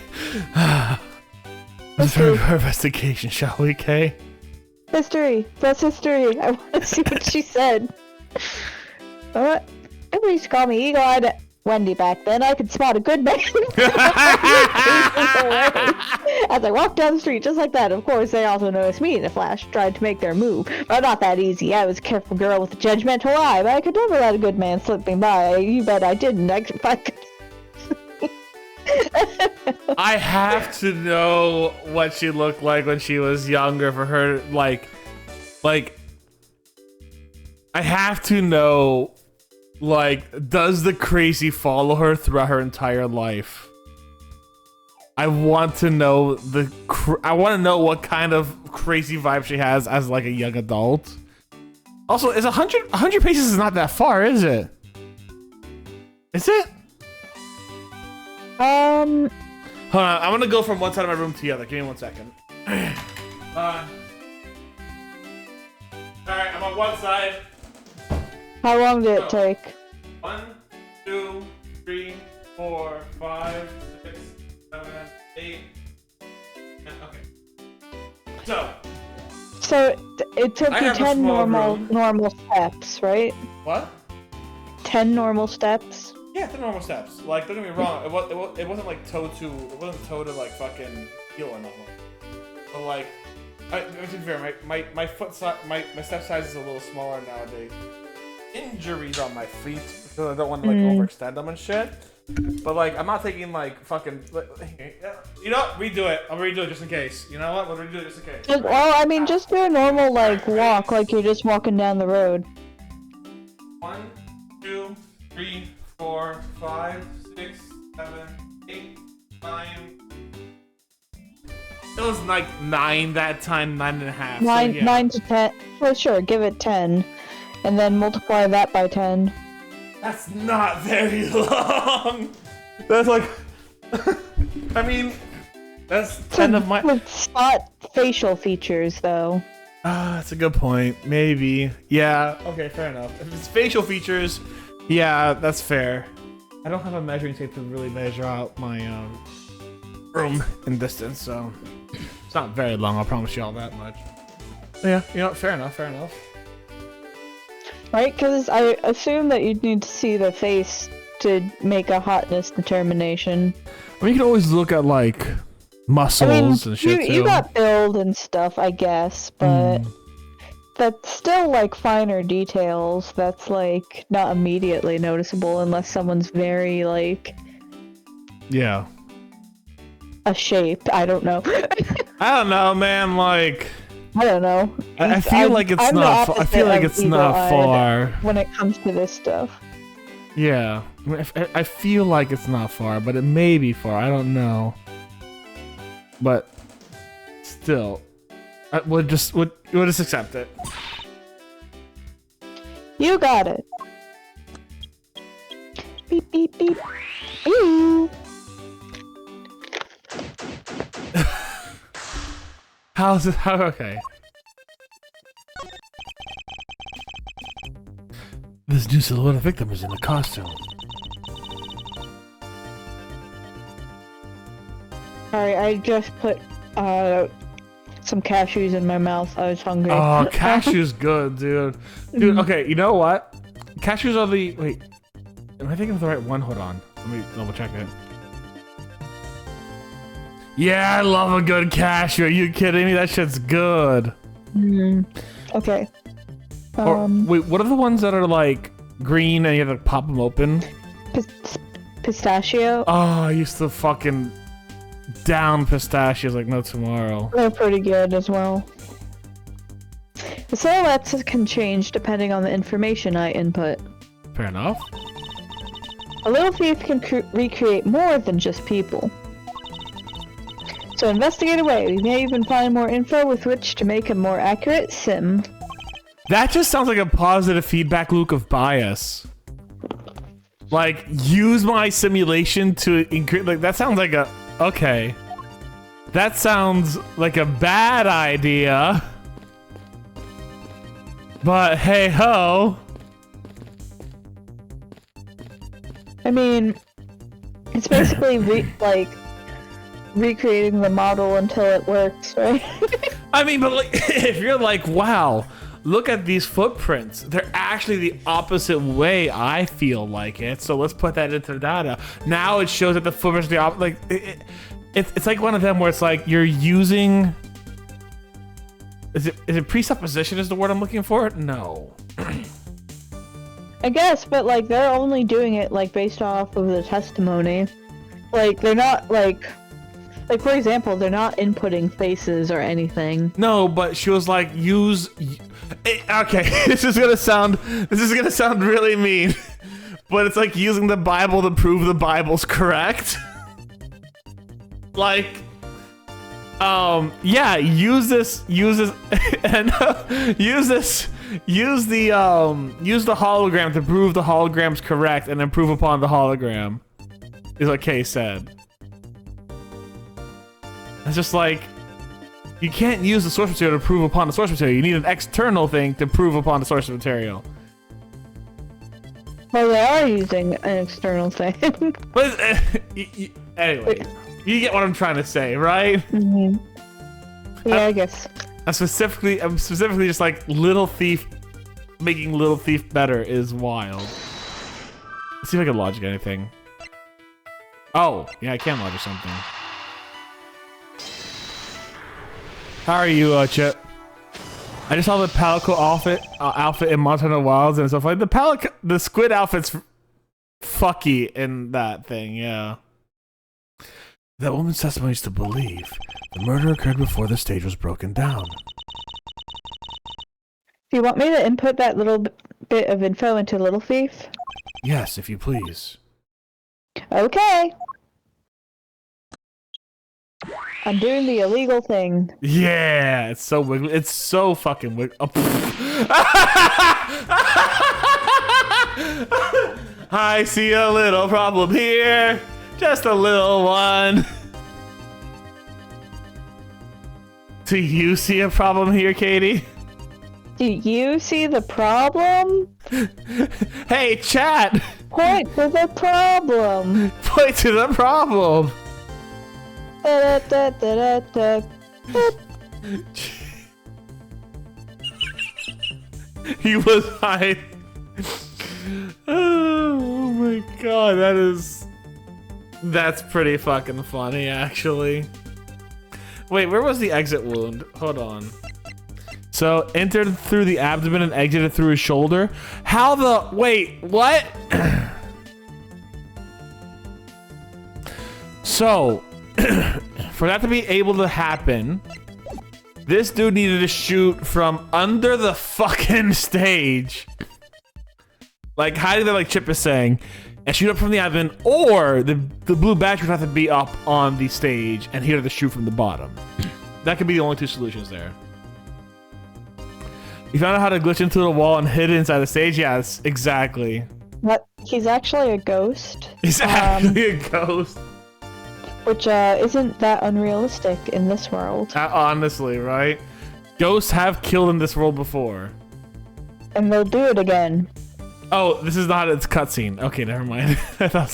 Let's History. start our investigation, shall we, Kay? History. That's history. I want to see what she said. Alright. People used to call me eagle-eyed Wendy back then. I could spot a good man as I walked down the street just like that. Of course, they also noticed me in a flash, tried to make their move. But not that easy. I was a careful girl with a judgmental eye, but I could never let a good man slip me by. You bet I didn't. I have to know what she looked like when she was younger for her, like, I have to know, like, does the crazy follow her throughout her entire life? I want to know I want to know what kind of crazy vibe she has as, like, a young adult. Also, is 100 paces is not that far, is it? Is it? Hold on, I'm gonna go from one side of my room to the other. Give me 1 second. Alright, I'm on one side. How long did it take? 1, 2, 3, 4, 5, 6, 7, 8. Okay. So it took I you have a 10 small normal room. steps, right? What? 10 normal steps? Yeah, the normal steps. Like, don't get me wrong, it wasn't like toe to like fucking heel or nothing. But like, to be fair, my foot size, my step size is a little smaller nowadays. Injuries on my feet because I don't want to like overextend them and shit. But like, I'm not taking like fucking. You know, redo it. I'll redo it just in case. You know what? We'll redo it just in case. Well, I mean, just do a normal like walk, like you're just walking down the road. 1, 2, 3, 4, 5, 6, 7, 8, 9. It was like 9 that time, 9.5. 9, so yeah. 9 to 10. For sure, give it 10, and then multiply that by 10. That's not very long. That's like, I mean, that's 10 of my. With spot facial features, though. That's a good point. Maybe. Yeah. Okay. Fair enough. If it's facial features, yeah, that's fair. I don't have a measuring tape to really measure out my room in distance, so it's not very long. I'll promise you all that much. But yeah. You know what? Fair enough. Fair enough. Right? Because I assume that you'd need to see the face to make a hotness determination. I mean, you can always look at like muscles and shit too. You got build and stuff, I guess, but that's still like finer details. That's like not immediately noticeable unless someone's very like Yeah. a shape. I don't know. I don't know, man. Like, I don't know. I feel like it's not. I feel like it's not far when it comes to this stuff. Yeah, I mean, I feel like it's not far, but it may be far. I don't know. But still, we'll just accept it. You got it. Beep beep beep. Ooh. How's it? How? Okay. This new silhouette of victim is in the costume. Sorry, I just put some cashews in my mouth. I was hungry. Oh, cashews good, dude. Dude, okay, you know what? Cashews are the... Wait. Am I thinking of the right one? Hold on. Let me double check it. Yeah, I love a good cashew. Are you kidding me? That shit's good. Okay. Or, wait, what are the ones that are like green and you have to pop them open? Pistachio. Oh, I used to fucking down pistachios like no tomorrow. They're pretty good as well. The silhouettes can change depending on the information I input. Fair enough. A little thief can recreate more than just people. So investigate away. We may even find more info with which to make a more accurate sim. That just sounds like a positive feedback loop of bias. Like, use my simulation to increase. Like, that sounds like a. Okay. That sounds like a bad idea. But hey ho. I mean, it's basically recreating the model until it works, right? I mean, but like, if you're like, wow, look at these footprints. They're actually the opposite way I feel like it. So let's put that into the data. Now it shows that the footprints are the opposite. Like, it's like one of them where it's like you're using. Is it presupposition is the word I'm looking for? No. I guess, but like they're only doing it like based off of the testimony. Like they're not like for example, they're not inputting faces or anything. No, but she was like, use. Okay, this is gonna sound really mean, but it's like using the Bible to prove the Bible's correct. Like, yeah, use this, and use the hologram to prove the hologram's correct, and improve upon the hologram. Is what Kay said. It's just like, you can't use the source material to prove upon the source material. You need an external thing to prove upon the source material. Well, they are using an external thing. But anyway, you get what I'm trying to say, right? Mm-hmm. Yeah, I guess. I'm specifically just like Little Thief, making Little Thief better is wild. Let's see if I can logic anything. Oh, yeah, I can logic something. How are you, Chip? I just saw the Palico outfit in Montana Wilds and stuff like the squid outfit's fucky in that thing, yeah. That woman's testimony is to believe the murder occurred before the stage was broken down. Do you want me to input that little bit of info into Little Thief? Yes, if you please. Okay. I'm doing the illegal thing. Yeah, it's so wiggly. It's so fucking wiggly. Oh, I see a little problem here. Just a little one. Do you see a problem here, Katie? Do you see the problem? Hey, chat. Point to the problem. Point to the problem. Da, da, da, da, da. He was high. Oh my god, that's pretty fucking funny, actually. Wait, where was the exit wound? Hold on. So, entered through the abdomen and exited through his shoulder. How the... Wait, what? So, for that to be able to happen, this dude needed to shoot from under the fucking stage. Like, hiding there like Chip is saying. And shoot up from the abdomen, or the blue badge would have to be up on the stage and he had to shoot from the bottom. That could be the only two solutions there. You found out how to glitch into the wall and hid inside the stage? Yes, exactly. What? He's actually a ghost. He's actually a ghost. Which isn't that unrealistic in this world. Honestly, right? Ghosts have killed in this world before. And they'll do it again. Oh, this is not its cutscene. Okay, never mind. I thought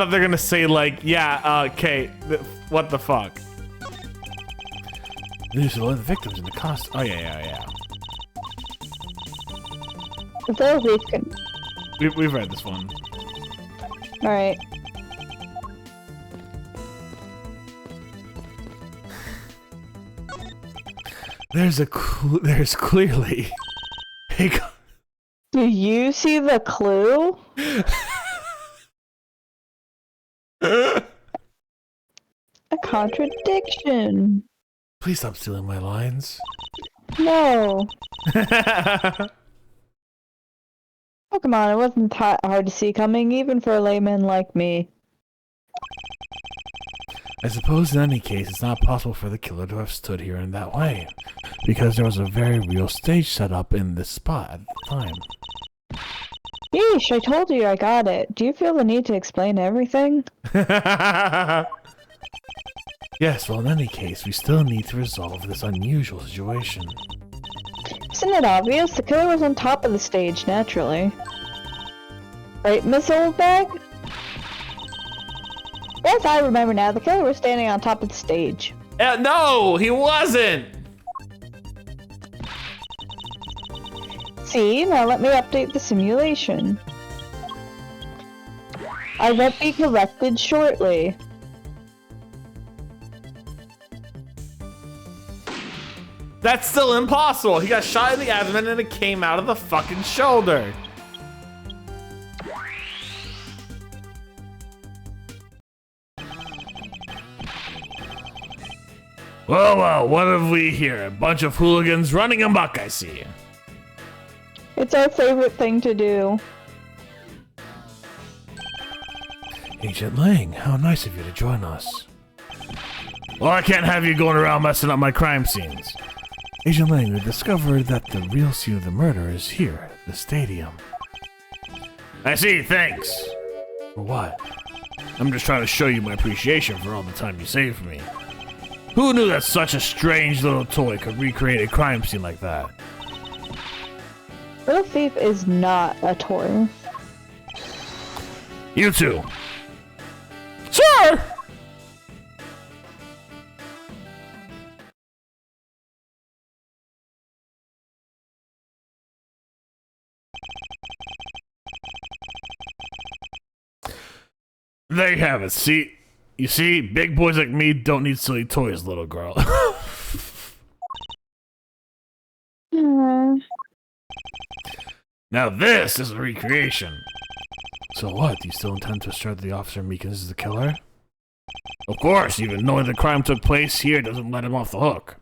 they're gonna say like, yeah, okay, what the fuck? These are the victims in the cost. Oh yeah. We've read this one. All right. There's clearly a. Do you see the clue? A contradiction. Please stop stealing my lines. No. Oh, come on, it wasn't that hard to see coming, even for a layman like me. I suppose in any case, it's not possible for the killer to have stood here in that way, because there was a very real stage set up in this spot at the time. Yeesh, I told you I got it. Do you feel the need to explain everything? Yes, well in any case, we still need to resolve this unusual situation. Isn't it obvious? The killer was on top of the stage, naturally. Right, Miss Oldbag? Yes, I remember now. The killer was standing on top of the stage. No, he wasn't! See, now let me update the simulation. I won't be corrected shortly. That's still impossible! He got shot in the abdomen and it came out of the fucking shoulder! Well, what have we here? A bunch of hooligans running amok, I see. It's our favorite thing to do. Agent Lang, how nice of you to join us. Well, I can't have you going around messing up my crime scenes. Agent Lang, we discovered that the real scene of the murder is here, the stadium. I see, thanks. For what? I'm just trying to show you my appreciation for all the time you saved me. Who knew that such a strange little toy could recreate a crime scene like that? Little Thief is not a toy. You too. Sir! There you have it. You see, big boys like me don't need silly toys, little girl. Now this is a recreation. So what, do you still intend to assert that the Officer Meekins is the killer? Of course, even knowing the crime took place here doesn't let him off the hook.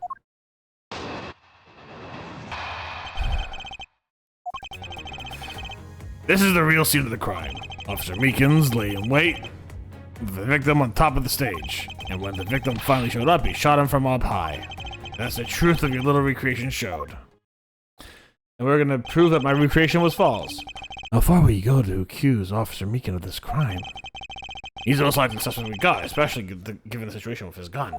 This is the real scene of the crime. Officer Meekins lay in wait with the victim on top of the stage. And when the victim finally showed up, he shot him from up high. That's the truth of your little recreation showed. And we're gonna prove that my recreation was false. How far will you go to accuse Officer Meekins of this crime? He's the most likely suspect we got, especially given the situation with his gun.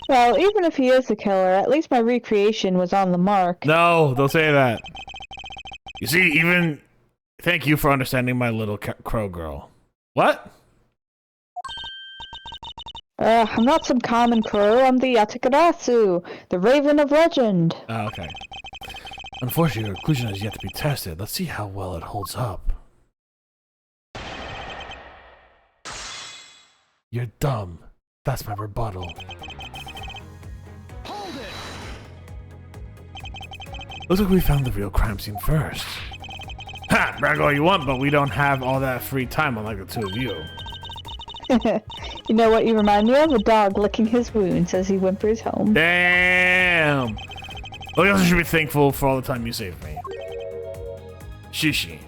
Well, even if he is the killer, at least my recreation was on the mark. No, don't say that. You see, even... Thank you for understanding my little crow girl. What? I'm not some common crow, I'm the Yatakarasu, the Raven of Legend. Oh, okay. Unfortunately, your conclusion has yet to be tested. Let's see how well it holds up. You're dumb. That's my rebuttal. Hold it! Looks like we found the real crime scene first. Ha! Brag all you want, but we don't have all that free time unlike the two of you. You know what you remind me of? A dog licking his wounds as he whimpers home. Damn! Well, you also should be thankful for all the time you saved me. Shishi.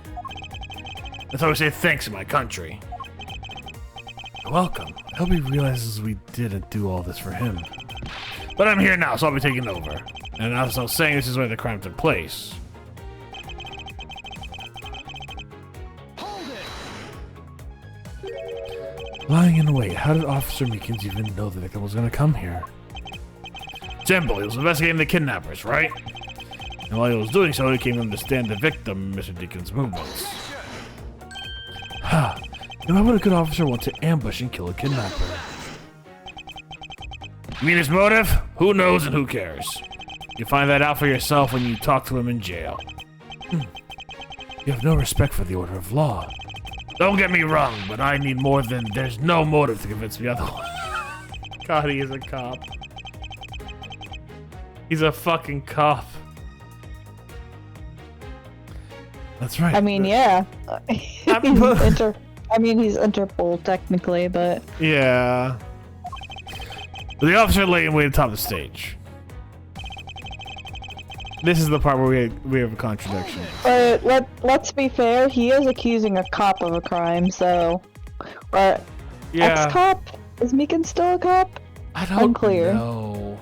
That's how we say thanks in my country. You're welcome. I hope he realizes we didn't do all this for him. But I'm here now, so I'll be taking over. And as I was saying, this is where the crime took place. Hold it! Lying in wait, how did Officer Meekins even know the victim was going to come here? Simple, he was investigating the kidnappers, right? And while he was doing so, he came to understand the victim, Mr. Deacon's movements. Ha! Now why would a good officer want to ambush and kill a kidnapper? You mean his motive? Who knows and who cares? You'll find that out for yourself when you talk to him in jail. You have no respect for the order of law. Don't get me wrong, but I need more than there's no motive to convince me otherwise. God, he is a cop. He's a fucking cop. That's right. I mean, yeah. He's Interpol technically, but Yeah. The officer lay in wait atop the stage. This is the part where we have a contradiction. but let's be fair. He is accusing a cop of a crime, so Yeah. ex-cop, is Meekin still a cop? I don't Unclear. know.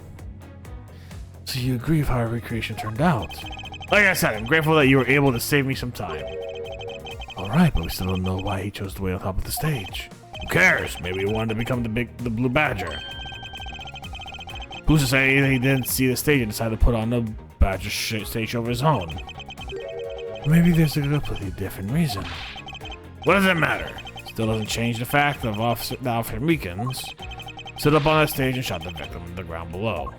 So you agree with how our recreation turned out? Like I said, I'm grateful that you were able to save me some time. Alright, but we still don't know why he chose to wait on top of the stage. Who cares? Maybe he wanted to become the Blue Badger. Who's to say that he didn't see the stage and decided to put on the Badger stage over his own? Maybe there's a completely different reason. What does it matter? Still doesn't change the fact that Officer Meekins stood up on that stage and shot the victim in the ground below.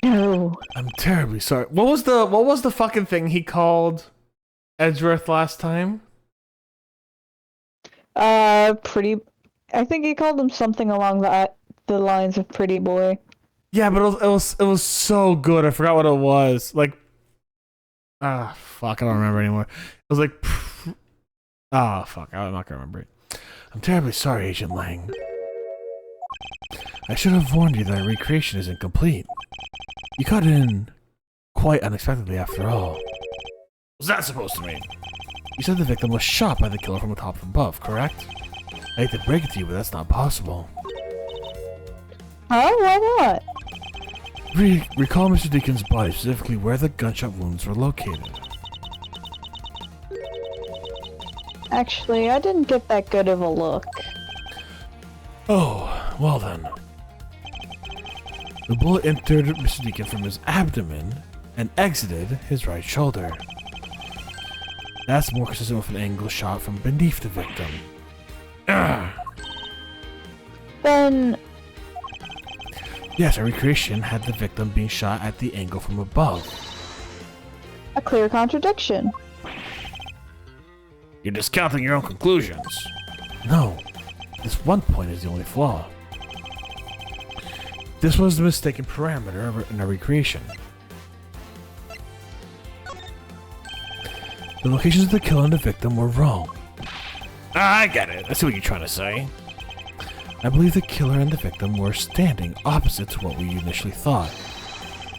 No. I'm terribly sorry. What was the fucking thing he called Edgeworth last time? Pretty. I think he called him something along the lines of pretty boy. Yeah, but it was so good. I forgot what it was. Like, fuck, I don't remember anymore. It was like, fuck, I'm not gonna remember it. I'm terribly sorry, Agent Lang. I should have warned you that recreation isn't complete. You cut in quite unexpectedly after all. What's that supposed to mean? You said the victim was shot by the killer from the top above, correct? I hate to break it to you, but that's not possible. Huh? Why not? Recall Mr. Deacon's body, specifically where the gunshot wounds were located. Actually, I didn't get that good of a look. Oh, well then. The bullet entered Mr. Deacon from his abdomen and exited his right shoulder. That's more consistent with an angle shot from beneath the victim. Then... Yes, our recreation had the victim being shot at the angle from above. a clear contradiction. You're discounting your own conclusions. No, this one point is the only flaw. This was the mistaken parameter in our recreation. The locations of the killer and the victim were wrong. I get it. I see what you're trying to say. I believe the killer and the victim were standing opposite to what we initially thought.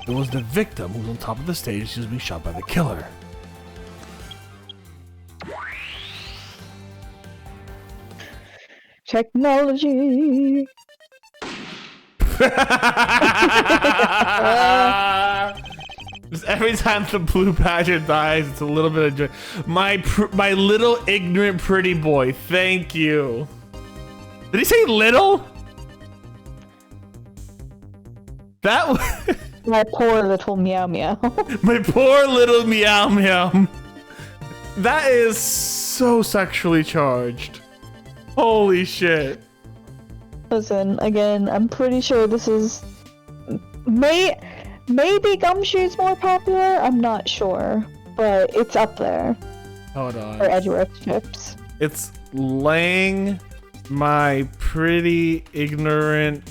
It was the victim who was on top of the stage who was being shot by the killer. Technology. Just every time the blue badger dies, it's a little bit of joy. My little ignorant pretty boy. Thank you. Did he say little? That was My poor little meow meow. my poor little meow meow. That is so sexually charged. Holy shit. Listen, again, I'm pretty sure this is Maybe Gumshoe's more popular. I'm not sure, but it's up there. Hold on. For Edgeworth chips. It's Lang, my ignorant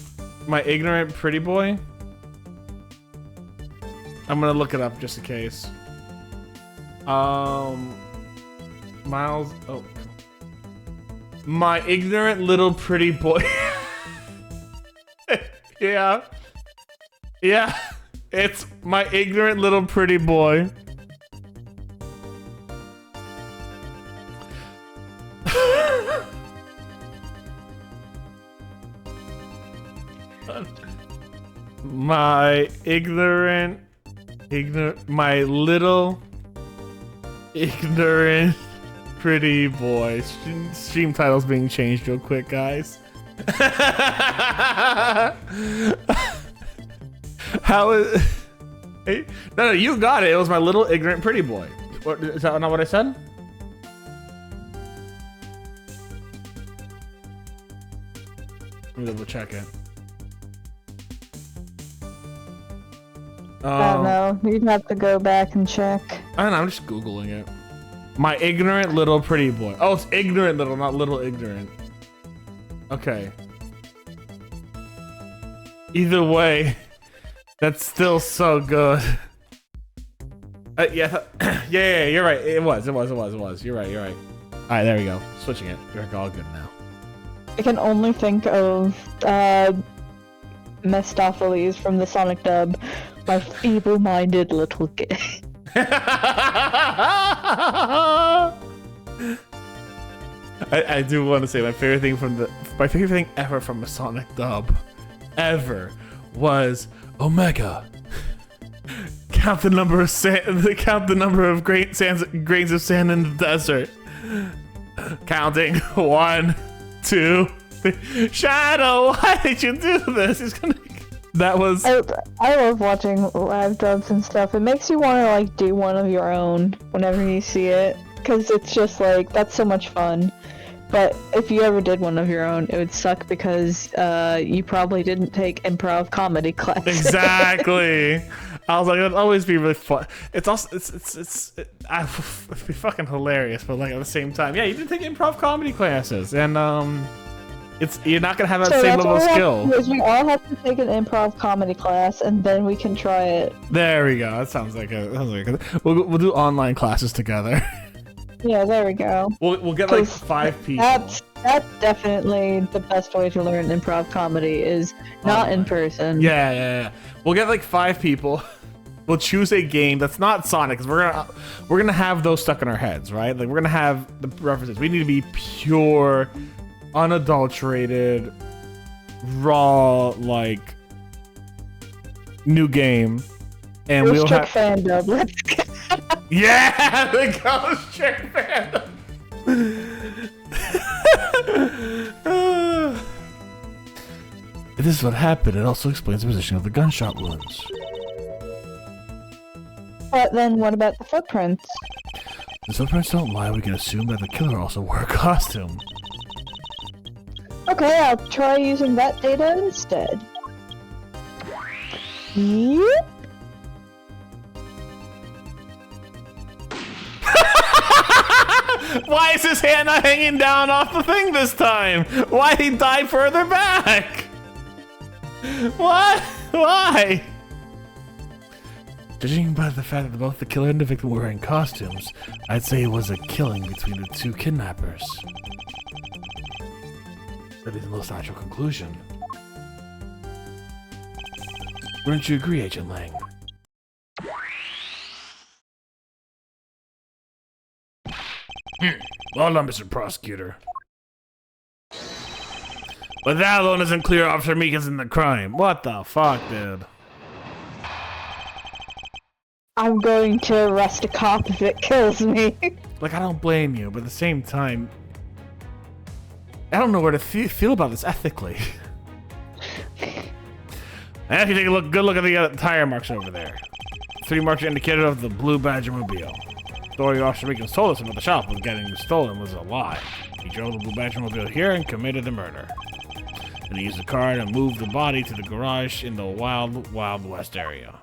pretty boy. I'm gonna look it up just in case. Miles. Oh, my ignorant little pretty boy. Yeah. It's my ignorant little pretty boy. My my little ignorant pretty boy. Stream title's being changed real quick, guys. How is? Hey, no, you got it. It was my little ignorant pretty boy. What, is that not what I said? Let me double check it. I don't know. You'd have to go back and check. I don't know. I'm just Googling it. My ignorant little pretty boy. Oh, it's ignorant little, not little ignorant. Okay. Either way, that's still so good. Yeah, yeah, you're right. It was. You're right. All right, there we go. Switching it. You're all good now. I can only think of Mephistopheles from the Sonic dub, my feeble-minded little kid. I do want to say my favorite thing ever from a Sonic dub ever was Omega. Count the number of grains of sand in the desert. Counting 1, 2, 3. Shadow, why did you do this? That was. I love watching live dubs and stuff. It makes you want to like do one of your own whenever you see it, because it's just like that's so much fun. But if you ever did one of your own, it would suck because you probably didn't take improv comedy class. Exactly. I was like, it'd always be really fun. It's also it'd be fucking hilarious, but like at the same time, yeah, you didn't take improv comedy classes, and you're not gonna have that same level of skill. We all have to take an improv comedy class, and then we can try it. There we go. That sounds like we'll do online classes together. Yeah, there we go. We'll get like 5 people. That's definitely the best way to learn improv comedy is not in person. Yeah. We'll get like 5 people. We'll choose a game that's not Sonic, because we're gonna have those stuck in our heads, right? Like we're gonna have the references. We need to be pure, unadulterated, raw, like new game, and we'll have fan dub. Let's go. Yeah, the Ghost Trick fandom. If this is what happened, it also explains the position of the gunshot wounds. But then what about the footprints? The footprints don't lie. We can assume that the killer also wore a costume. Okay, I'll try using that data instead. Yep. Why is his hand not hanging down off the thing this time? Why did he die further back? What? Why? Judging by the fact that both the killer and the victim were wearing costumes, I'd say it was a killing between the 2 kidnappers. That'd be the most natural conclusion. Wouldn't you agree, Agent Lang? Well done, Mr. Prosecutor. But that alone isn't clear Officer Meek in the crime. What the fuck, dude? I'm going to arrest a cop if it kills me. Like, I don't blame you, but at the same time, I don't know where to feel about this ethically. And if you take a good look at the tire marks over there. 3 marks are indicative of the Blue Badger mobile. The story Officer Meekins told us about the shop was getting stolen was a lie. He drove the Blue Badger mobile here and committed the murder. And he used the car to move the body to the garage in the Wild West area.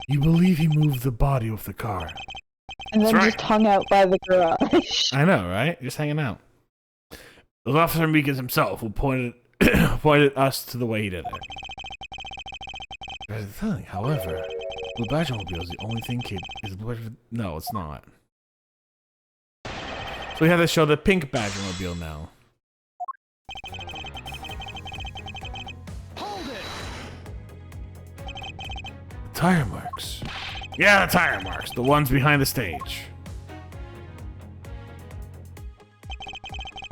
You believe he moved the body with the car? And then That's right. just hung out by the garage. I know, right? Just hanging out. It was Officer Meekins himself who pointed us to the way he did it. There's the thing, however, Blue Badgermobile is the only thing No, it's not. So we have to show the pink Badgermobile now. Hold it. Tire marks. Yeah, the tire marks. The ones behind the stage.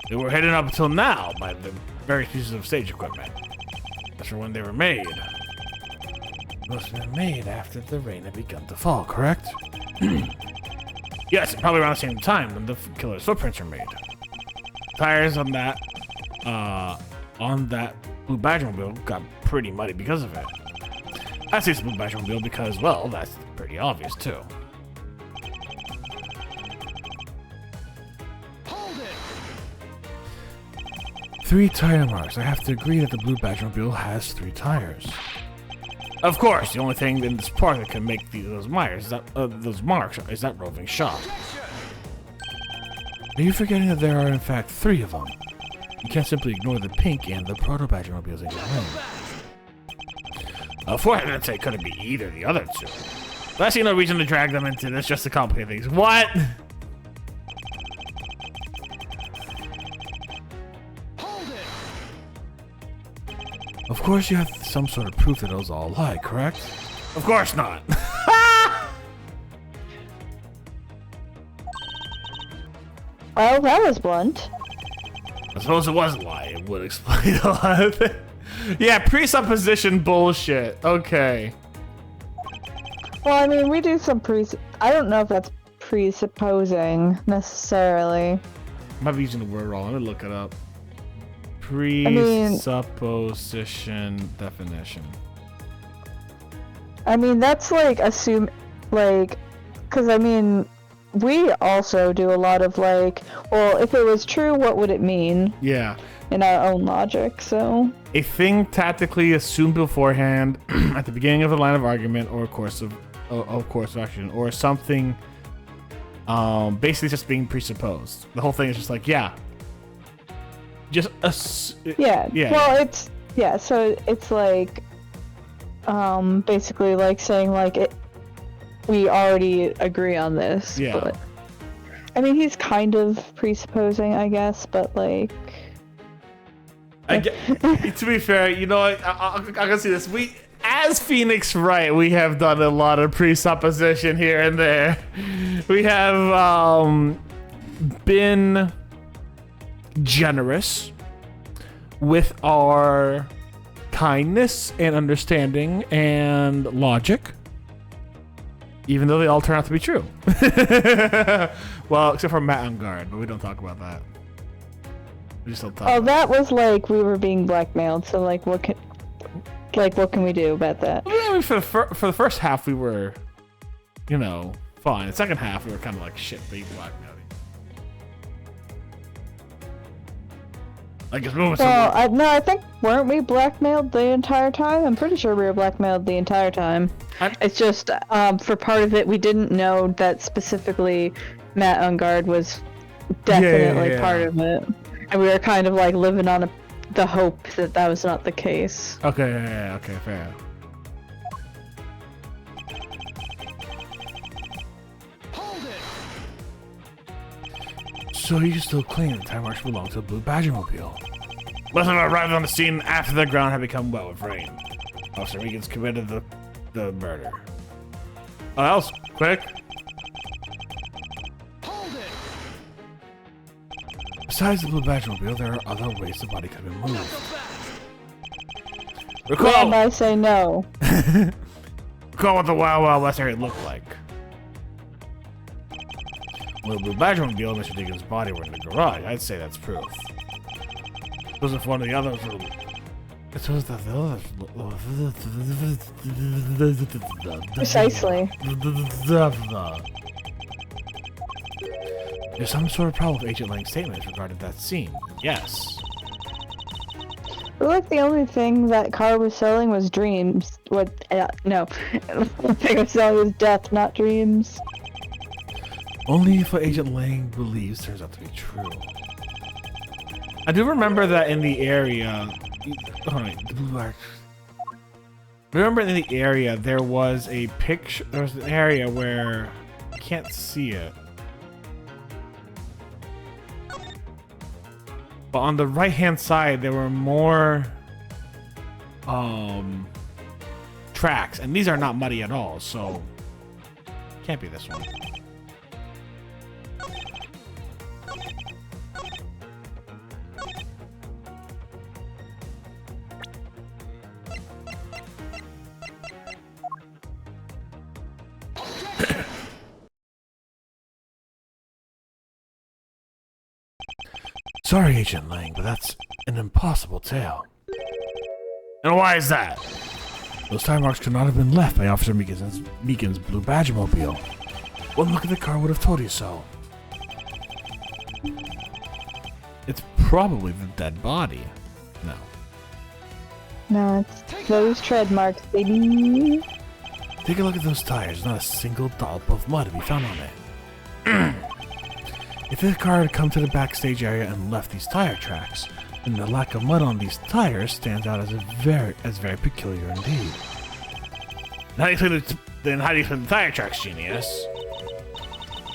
They were hidden up until now by the various pieces of stage equipment. That's for when they were made. Must have been made after the rain had begun to fall, correct? Yes, probably around the same time when the killer's footprints were made. Tires on that Blue Badgermobile got pretty muddy because of it. I say it's a Blue Badgermobile because, well, that's pretty obvious too. Hold it. 3 tire marks. I have to agree that the Blue Badgermobile has 3 tires. Of course, the only thing in this park that can make those marks is that roving shop. Are you forgetting that there are in fact 3 of them? You can't simply ignore the pink and the proto Badgermobiles in your lane. For heaven's sake, couldn't be either of the other 2. But I see no reason to drag them into this just to complicate things. What? Hold it. Of course you have some sort of proof that it was all a lie, correct? Of course not. Well, that was blunt. I suppose it was a lie. It would explain a lot of it. Yeah, presupposition bullshit. Okay. Well, I mean, we do some I don't know if that's presupposing necessarily. I might be using the word wrong. Let me look it up. mean- Presupposition definition. I mean, that's like because I mean, we also do a lot of like, well, if it was true, what would it mean? Yeah. In our own logic, so. A thing tactically assumed beforehand at the beginning of a line of argument or a course of action, or something basically just being presupposed. The whole thing is just like, yeah. Just Yeah. Yeah. Well, so it's like basically like saying like we already agree on this. Yeah. But, I mean, he's kind of presupposing, I guess, but like. To be fair, you know, I can see this. As Phoenix Wright, we have done a lot of presupposition here and there. We have been generous with our kindness and understanding and logic, even though they all turn out to be true. Well, except for Matt on guard, but we don't talk about that. We just don't talk. Oh, that was like we were being blackmailed. So like, what can we do about that? I mean, for the first half, we were, you know, fine. The second half, we were kind of like shit, being blackmailed. I guess Well, I think weren't we blackmailed the entire time? I'm pretty sure we were blackmailed the entire time. It's just for part of it, we didn't know that specifically Matt on guard was definitely part of it, and we were kind of like living on the hope that that was not the case. Okay, okay, fair. Hold it. So you still claim the time marks belong to the Blue Badgermobile? Must have arrived on the scene after the ground had become wet with rain. Officer Meekins committed the murder. Oh, that was quick. Hold it. Besides the Blue Badgermobile, there are other ways the body could have been moved. And Recall I say no. what the Wild West area looked like. Well, the Blue Badgermobile and Mr. Deacon's body were in the garage. I'd say that's proof. It wasn't one of the others. It was the Precisely. There's some sort of problem with Agent Lang's statements regarding that scene. Yes. feel like the only thing that car was selling was dreams. What? No. The thing it was selling was death, not dreams. Only if what Agent Lang believes turns out to be true. I do remember that in the area. Alright, the blue arch. Remember in the area there was a picture. There was an area where I can't see it. But on the right-hand side, there were more tracks, and these are not muddy at all, so can't be this one. Sorry, Agent Lang, but that's an impossible tale. And why is that? Those tire marks could not have been left by Officer Meegan's Blue Badger mobile. One look at the car would have told you so. It's probably the dead body. No. No, it's those tread marks, baby. Take a look at those tires. Not a single dollop of mud to be found on it. If the car had come to the backstage area and left these tire tracks, then the lack of mud on these tires stands out as very peculiar indeed. How do you explain the tire tracks, genius?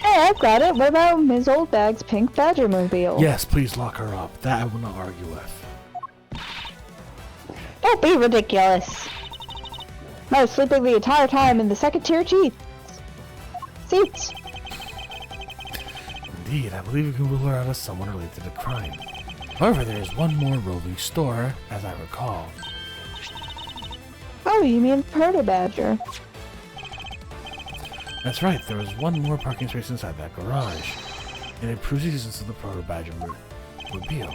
Hey, I've got it. What about Ms. Oldbag's pink Badger mobile? Yes, please lock her up. That I will not argue with. Don't be ridiculous. I was sleeping the entire time in the second tier seats. Indeed, I believe we can rule her out as someone related to the crime. However, there is one more roving store, as I recall. Oh, you mean Proto Badger? That's right, there was one more parking space inside that garage. And it proves the existence of the Proto Badger mobile.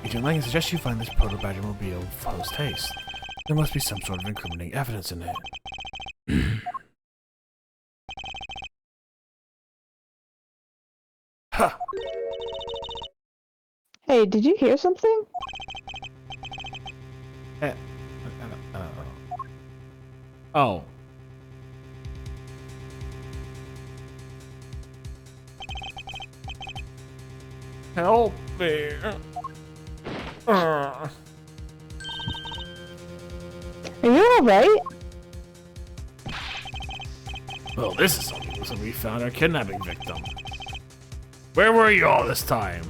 Agent Lang suggests you find this Proto Badger mobile post haste. There must be some sort of incriminating evidence in it. Huh. Hey, did you hear something? I don't know. Oh. Help me. Are you alright? Well, this is something. So we found our kidnapping victim. Where were you all this time?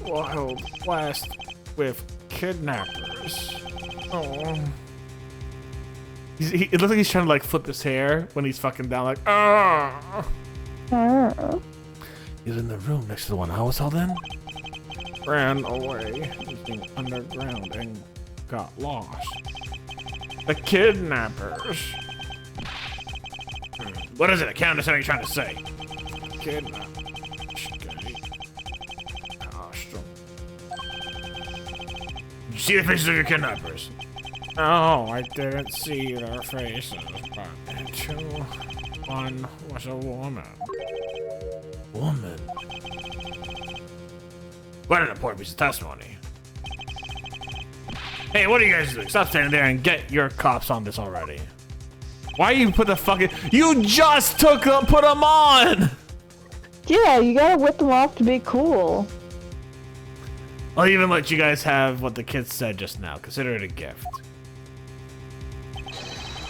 Wild West with kidnappers. Oh. It looks like he's trying to like flip his hair when he's fucking down like, ah. He's in the room next to the one I was held in. Ran away using underground and got lost. The kidnappers. What is it? A count? What are you trying to say? Kidnappers. Okay. Awesome. Did you see the faces of your kidnappers? No, I didn't see their faces, but one was a woman. Woman? What an important piece of testimony. Hey, what are you guys doing? Stop standing there and get your cops on this already. Why you put the fucking... You just put them on! Yeah, you gotta whip them off to be cool. I'll even let you guys have what the kids said just now. Consider it a gift.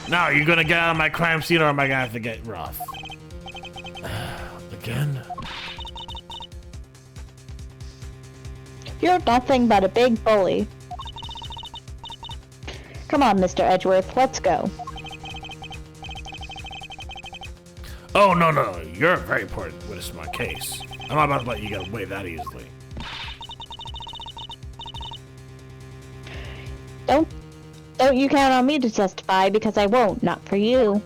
Now, are you gonna get out of my crime scene or am I gonna have to get rough? Again? You're nothing but a big bully. Come on, Mr. Edgeworth, let's go. Oh, no. You're a very important witness in my case. I'm not about to let you get away that easily. Don't you count on me to testify, because I won't, not for you.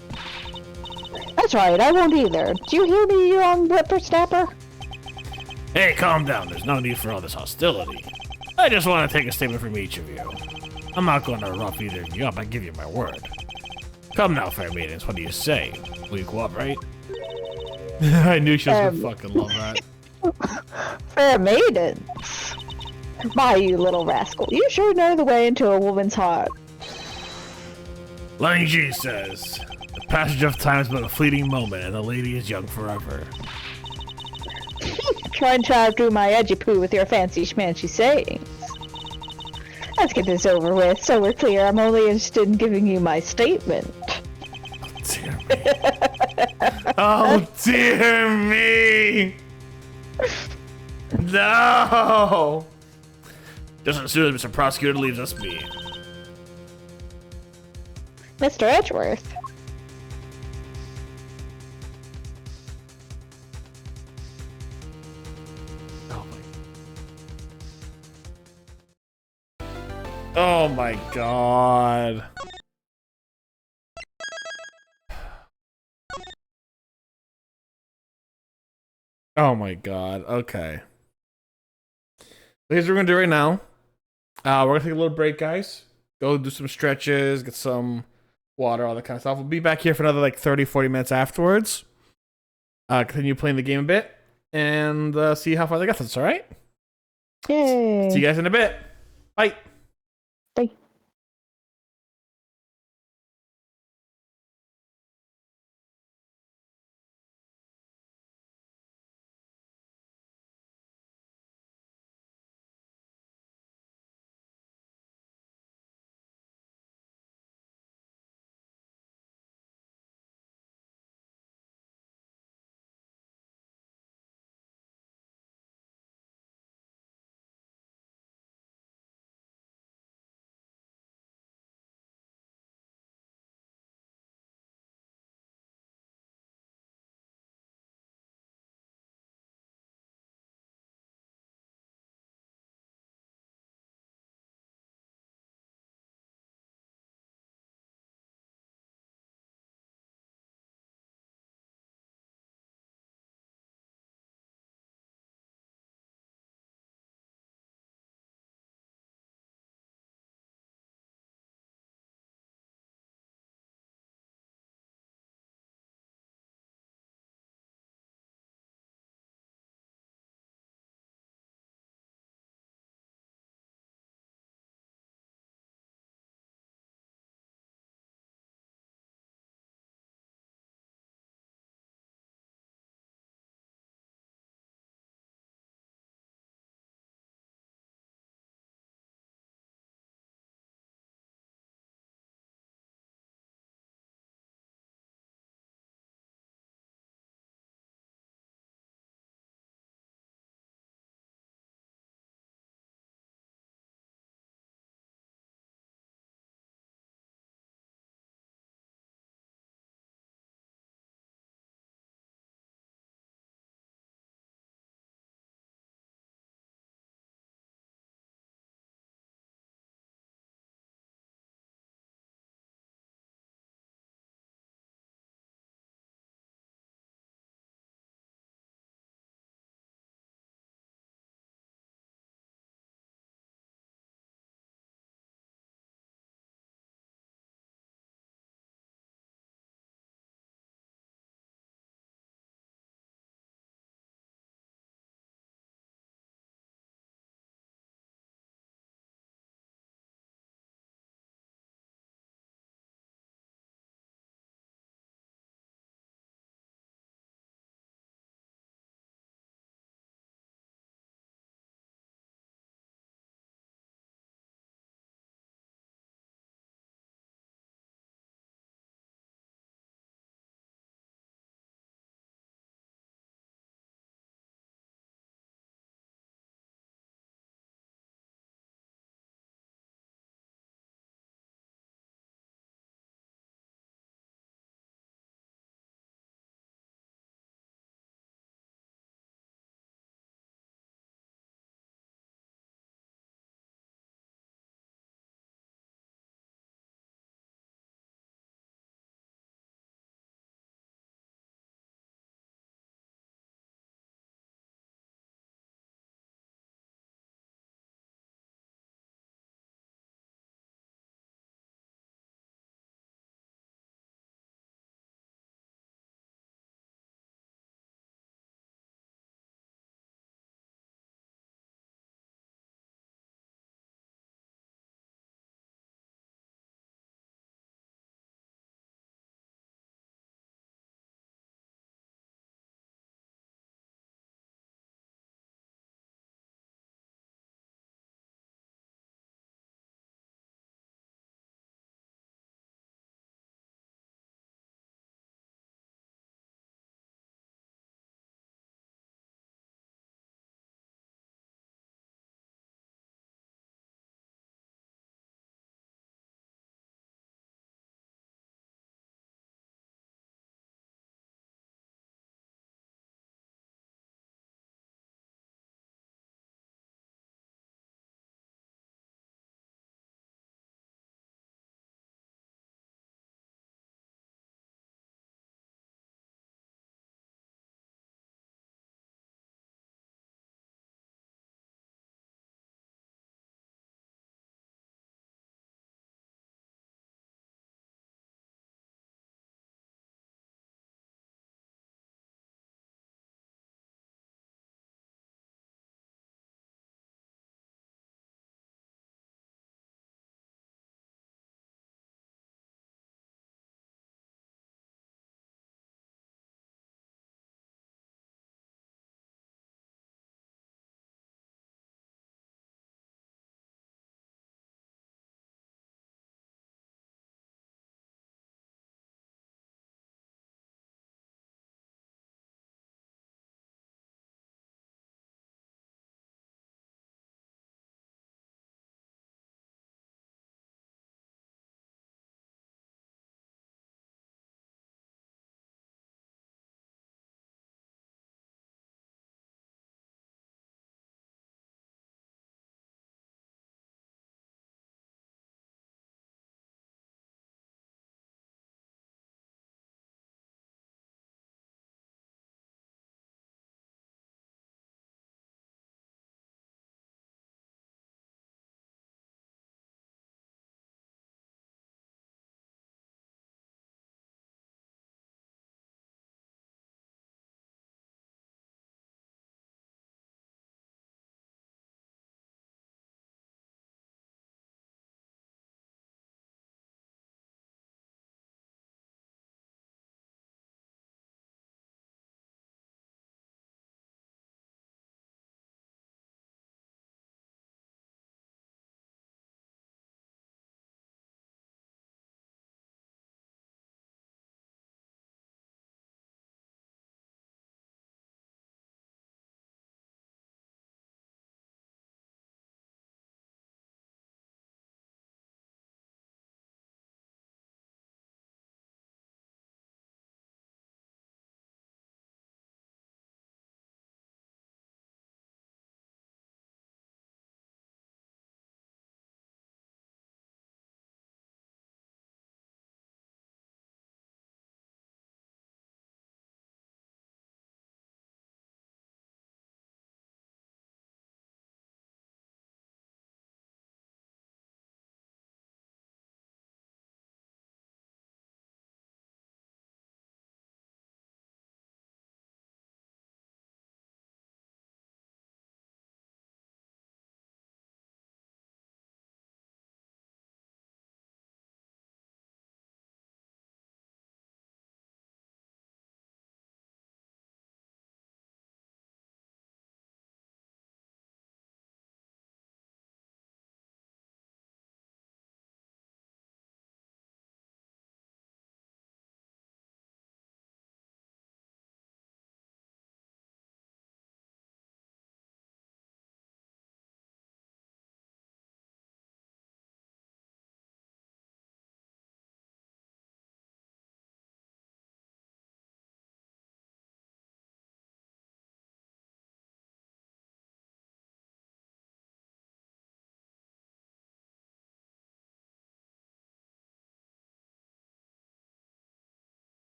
That's right, I won't either. Do you hear me, you young whippersnapper? Hey, calm down. There's no need for all this hostility. I just want to take a statement from each of you. I'm not going to rough either of you up, I give you my word. Come now, fair maidens, what do you say? Will you cooperate? I knew she was gonna fucking love that. Fair maidens. My, you little rascal. You sure know the way into a woman's heart. Lang Ji says, the passage of time is but a fleeting moment, and the lady is young forever. Try to outdo my edgy poo with your fancy schmancy sayings. Let's get this over with, so we're clear. I'm only interested in giving you my statement. Dear me. Oh, dear me! No! Just as soon as Mr. Prosecutor leaves us be. Mr. Edgeworth. Oh my god. Oh my god. Okay. Here's what we're gonna do right now. We're gonna take a little break, guys. Go do some stretches, get some water, all that kind of stuff. We'll be back here for another like 30-40 minutes afterwards. Continue playing the game a bit and see how far they got us, alright? Yay. See you guys in a bit. Bye. Bye.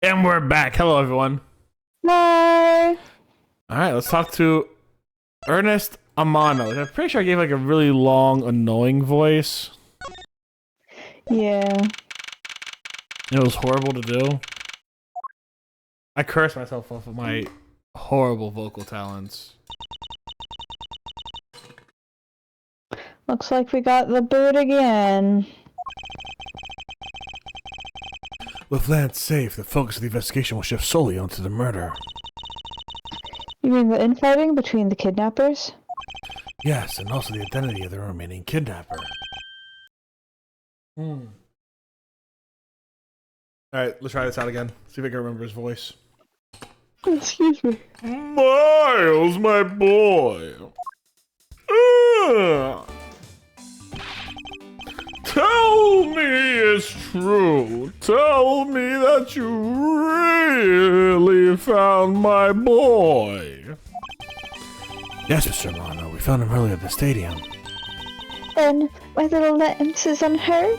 And we're back. Hello, everyone. Bye. All right, let's talk to Ernest Amano. I'm pretty sure I gave like a really long, annoying voice. Yeah. It was horrible to do. I cursed myself off of my horrible vocal talents. Looks like we got the boot again. With Lance safe, the focus of the investigation will shift solely onto the murder. You mean the infighting between the kidnappers? Yes, and also the identity of the remaining kidnapper. Alright, let's try this out again. See if I can remember his voice. Excuse me. Miles, my boy. Tell me it's true. Tell me that you really found my boy. Yes, Mr. Mono, we found him earlier at the stadium. Then my little Lance is unhurt?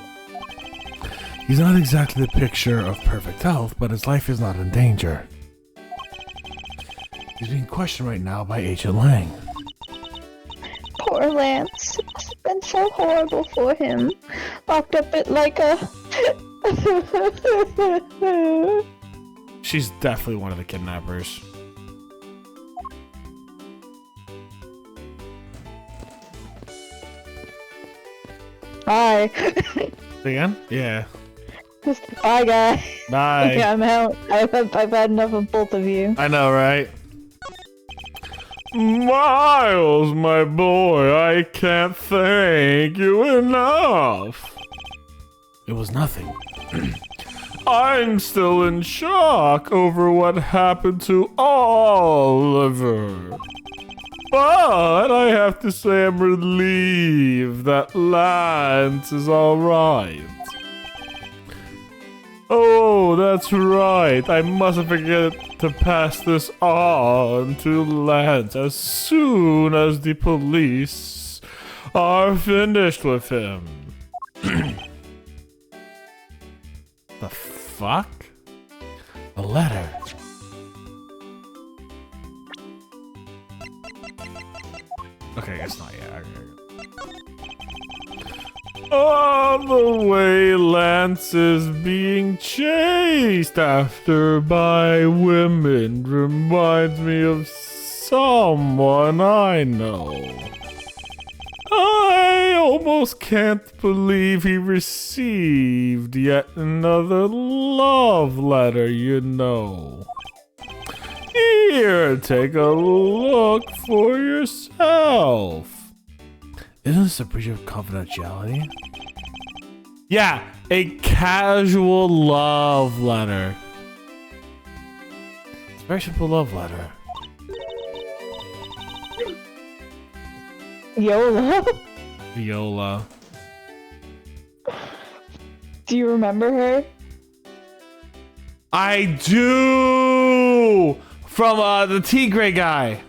He's not exactly the picture of perfect health, but his life is not in danger. He's being questioned right now by Agent Lang. Poor Lance. It's been so horrible for him. Locked up at like a... She's definitely one of the kidnappers. Bye. Again? Yeah. Bye, guy. Bye. Okay, I'm out. I've had enough of both of you. I know, right? Miles, my boy, I can't thank you enough. It was nothing. I'm still in shock over what happened to Oliver. But I have to say I'm relieved that Lance is alright. Oh, that's right. I mustn't forget to pass this on to Lance as soon as the police are finished with him. The fuck? A letter. Okay, I guess not yet. On the way, Lance is being chased after by women. Reminds me of someone I know. I almost can't believe he received yet another love letter, you know. Here, take a look for yourself. Isn't this a breach of confidentiality? Yeah, a casual love letter. It's a very simple love letter. Yola? Viola. Do you remember her? I do! From the Tigre guy.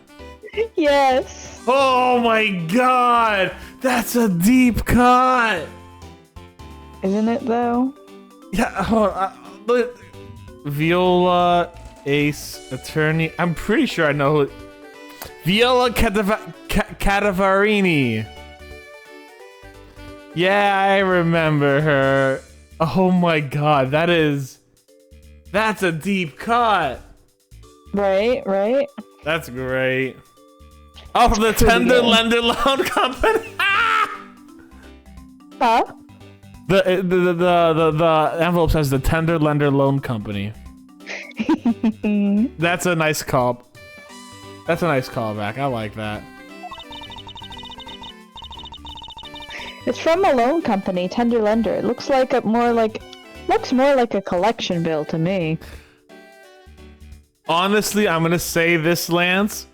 Yes. Oh my god! That's a deep cut! Isn't it though? Yeah, hold on. Look. Viola, Ace, Attorney. I'm pretty sure I know who. Viola Cadavarini. Yeah, I remember her. Oh my god, that's a deep cut. Right, right. That's great. Oh, from the Tender Lender Loan Company. Huh? The envelope says the Tender Lender Loan Company. That's a nice call. That's a nice callback. I like that. It's from a loan company, Tender Lender. It looks like more like a collection bill to me. Honestly, I'm gonna say this, Lance.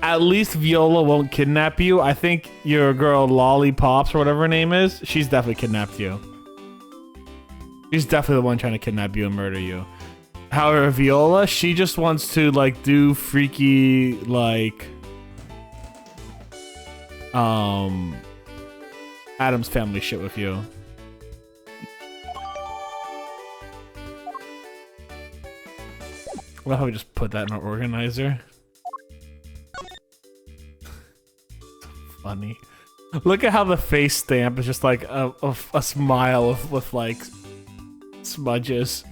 At least Viola won't kidnap you. I think your girl Lollipops or whatever her name is, she's definitely kidnapped you. She's definitely the one trying to kidnap you and murder you. However, Viola, she just wants to like do freaky like Adam's Family shit with you. Well, how we just put that in our organizer. Funny. Look at how the face stamp is just like a smile with like smudges.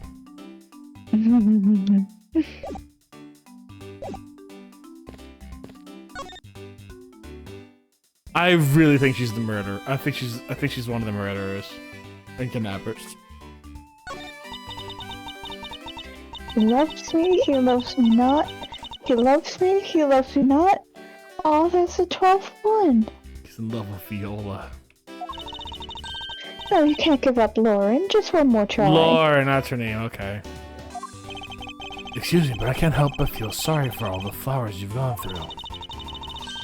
I really think she's the murderer. I think she's one of the murderers and kidnappers. He loves me, he loves me not. He loves me, he loves me not. Oh, that's the 12th one. He's in love with Viola. No, you can't give up, Lauren. Just one more try. Lauren, that's her name, okay. Excuse me, but I can't help but feel sorry for all the flowers you've gone through.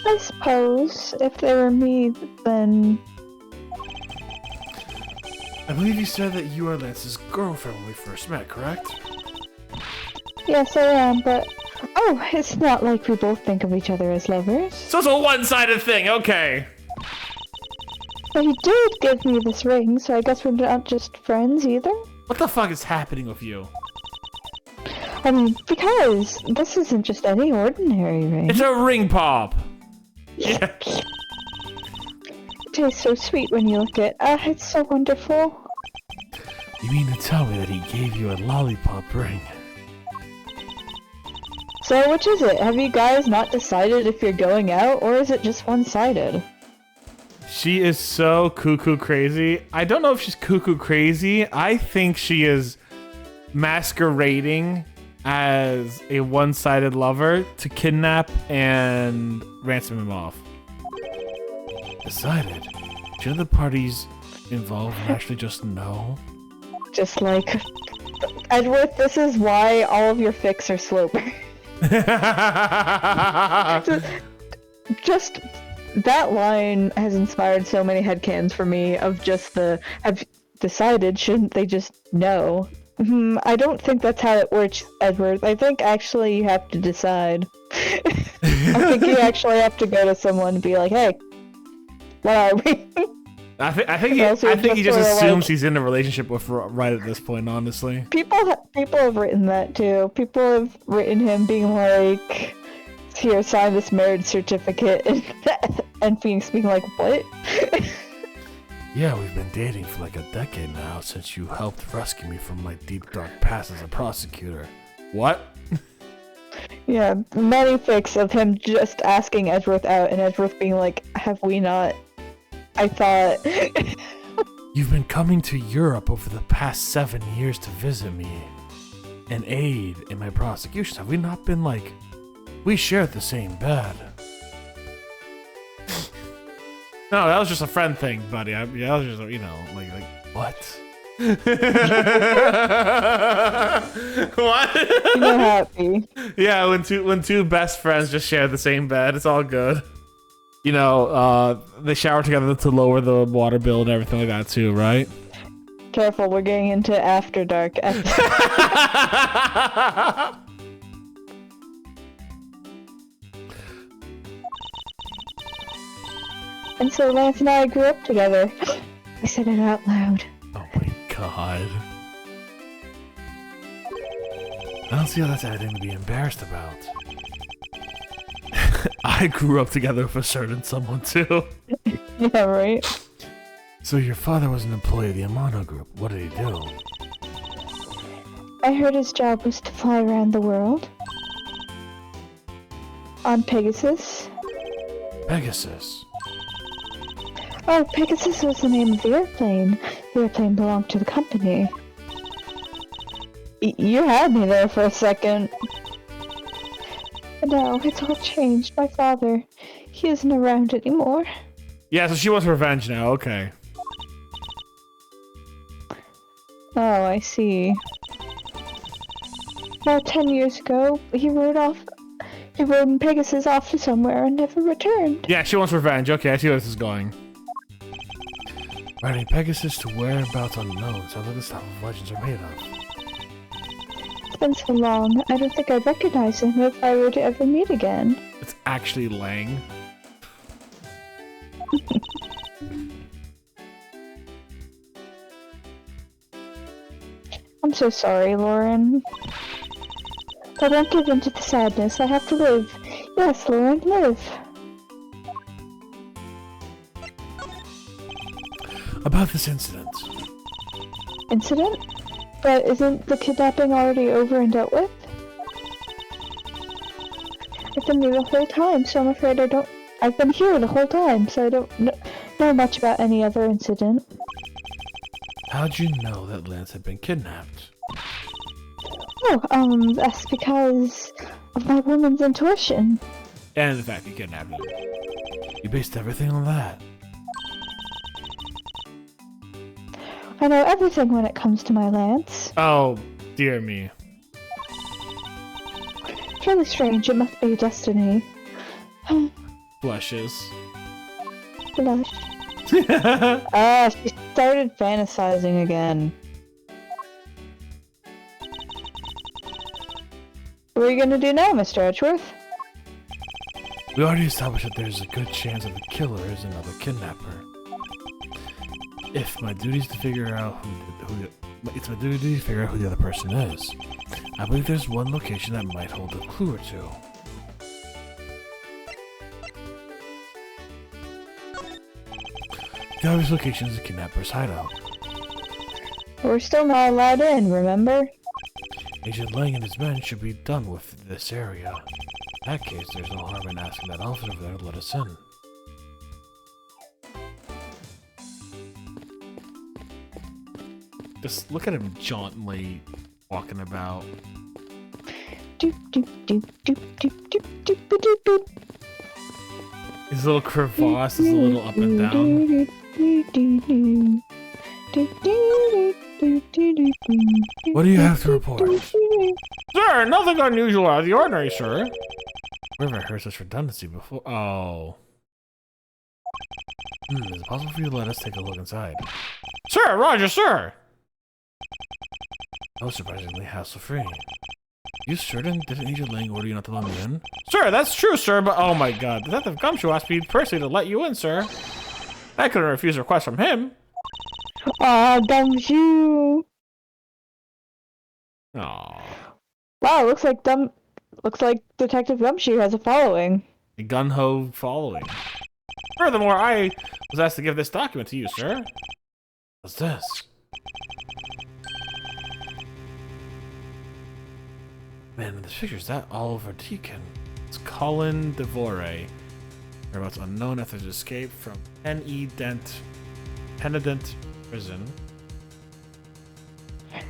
I suppose if they were me, then... I believe you said that you are Lance's girlfriend when we first met, correct? Yes, I am, but... Oh, it's not like we both think of each other as lovers. So it's a one-sided thing, okay. But he did give me this ring, so I guess we're not just friends either? What the fuck is happening with you? I mean, because this isn't just any ordinary ring. It's a ring pop! Yeah. It tastes so sweet when you look at it. It's so wonderful. You mean to tell me that he gave you a lollipop ring? So which is it? Have you guys not decided if you're going out, or is it just one-sided? She is so cuckoo crazy. I don't know if she's cuckoo crazy. I think she is masquerading as a one-sided lover to kidnap and ransom him off. Decided? Should the parties involved actually just know? Just like... Edward, this is why all of your fics are sloper. Just that line has inspired so many headcanons for me of just the have decided, shouldn't they just know? I don't think that's how it works, Edward. I think actually you have to decide. I think you actually have to go to someone and be like, hey, what are we? I think he just assumes he's in a relationship with her right at this point, honestly. People have written that too. People have written him being like, here, sign this marriage certificate, and Phoenix being like, what? Yeah, we've been dating for like a decade now since you helped rescue me from my deep dark past as a prosecutor. What? Yeah, many fics of him just asking Edgeworth out and Edgeworth being like, have we not? I thought... You've been coming to Europe over the past 7 years to visit me and aid in my prosecutions. Have we not been like... We shared the same bed. No, that was just a friend thing, buddy. That was just, you know, like what? What? You're happy. Yeah, when two best friends just share the same bed, it's all good. You know, they shower together to lower the water bill and everything like that too, right? Careful, we're getting into After Dark. And so Lance and I grew up together. I said it out loud. Oh my god. I don't see how that's anything to be embarrassed about. I grew up together with a certain someone too. Yeah, right? So your father was an employee of the Emotes group. What did he do? I heard his job was to fly around the world. On Pegasus. Pegasus. Oh, Pegasus was the name of the airplane. The airplane belonged to the company. You had me there for a second. But now, it's all changed. My father, he isn't around anymore. Yeah, so she wants revenge now, okay. Oh, I see. About 10 years ago, he rode in Pegasus off to somewhere and never returned. Yeah, she wants revenge. Okay, I see where this is going. Riding Pegasus to whereabouts unknown. Sounds like the stuff of legends are made of. It's been so long, I don't think I'd recognize him if I were to ever meet again. It's actually Lang. I'm so sorry, Lauren. I won't give in to the sadness. I have to live. Yes, Lauren, live. About this incident. Incident? But isn't the kidnapping already over and dealt with? I've been here the whole time, so I'm afraid I've been here the whole time, so I don't know much about any other incident. How'd you know that Lance had been kidnapped? Oh, that's because of my woman's intuition. And the fact he kidnapped him. You based everything on that. I know everything when it comes to my Lance. Oh, dear me. It's really strange, it must be destiny. Blushes. Blush. She started fantasizing again. What are you gonna do now, Mr. Edgeworth? We already established that there's a good chance that the killer is another kidnapper. If my duty is to figure out it's my duty to figure out who the other person is. I believe there's one location that might hold a clue or two. The obvious location is the kidnapper's hideout. We're still not allowed in, remember? Agent Lang and his men should be done with this area. In that case, there's no harm in asking that officer over there to let us in. Just look at him jauntily walking about. Doop doop doop doop doop doop doop doop doop. His little crevasse is a little up and down. What do you have to report? Sir, nothing unusual out of the ordinary, sir. We've never heard such redundancy before. Oh. Is it possible for you to let us take a look inside? Sir, Roger, sir! Oh, surprisingly hassle-free. You certain? Didn't Agent Lang order you not to let me in? Sir, that's true, sir, but oh my god. Detective Gumshoe asked me personally to let you in, sir. I couldn't refuse a request from him. Aw, Gumshoe! Aww. Wow, looks like Detective Gumshoe has a following. A gun-ho following. Furthermore, I was asked to give this document to you, sir. What's this? Man, this figure's that Oliver Deacon. It's Colin Devore. Whereabouts unknown after his escape from Penident prison.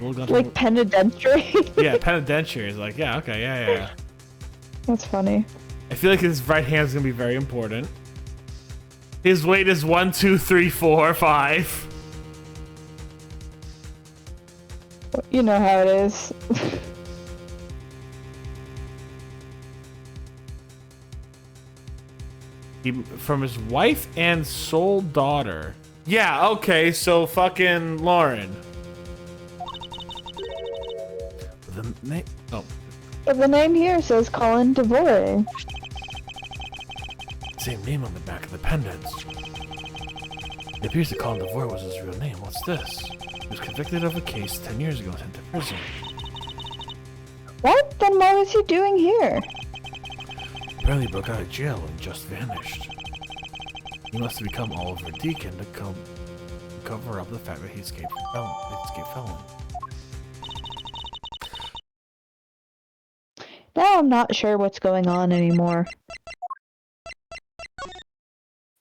Like penitentiary? Yeah, penitentiary is like, yeah, okay, yeah. That's funny. I feel like his right hand's gonna be very important. His weight is 1, 2, 3, 4, 5. You know how it is. From his wife and sole daughter. Yeah, okay, so fucking Lauren. The name. Oh. But the name here says Colin Devore. Same name on the back of the pendant. It appears that Colin Devore was his real name. What's this? He was convicted of a case 10 years ago and sent to prison. What? Then what was he doing here? Apparently he broke out of jail and just vanished. He must have become Oliver Deacon to cover up the fact that he escaped felon. Now I'm not sure what's going on anymore.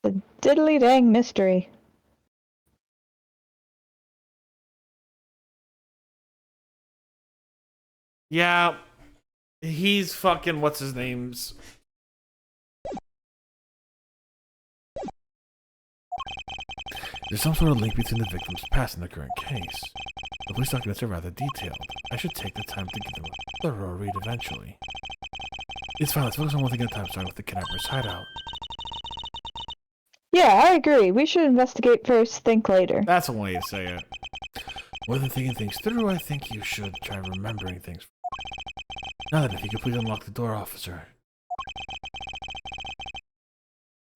The diddly dang mystery. Yeah, he's fucking what's his name's. There's some sort of link between the victim's past and the current case. The police documents are rather detailed. I should take the time to give them a thorough read eventually. It's fine, let's focus on one thing at a time, starting with the kidnapper's hideout. Yeah, I agree. We should investigate first, think later. That's one way to say it. More than thinking things through, I think you should try remembering things. Now then, if you could please unlock the door, officer.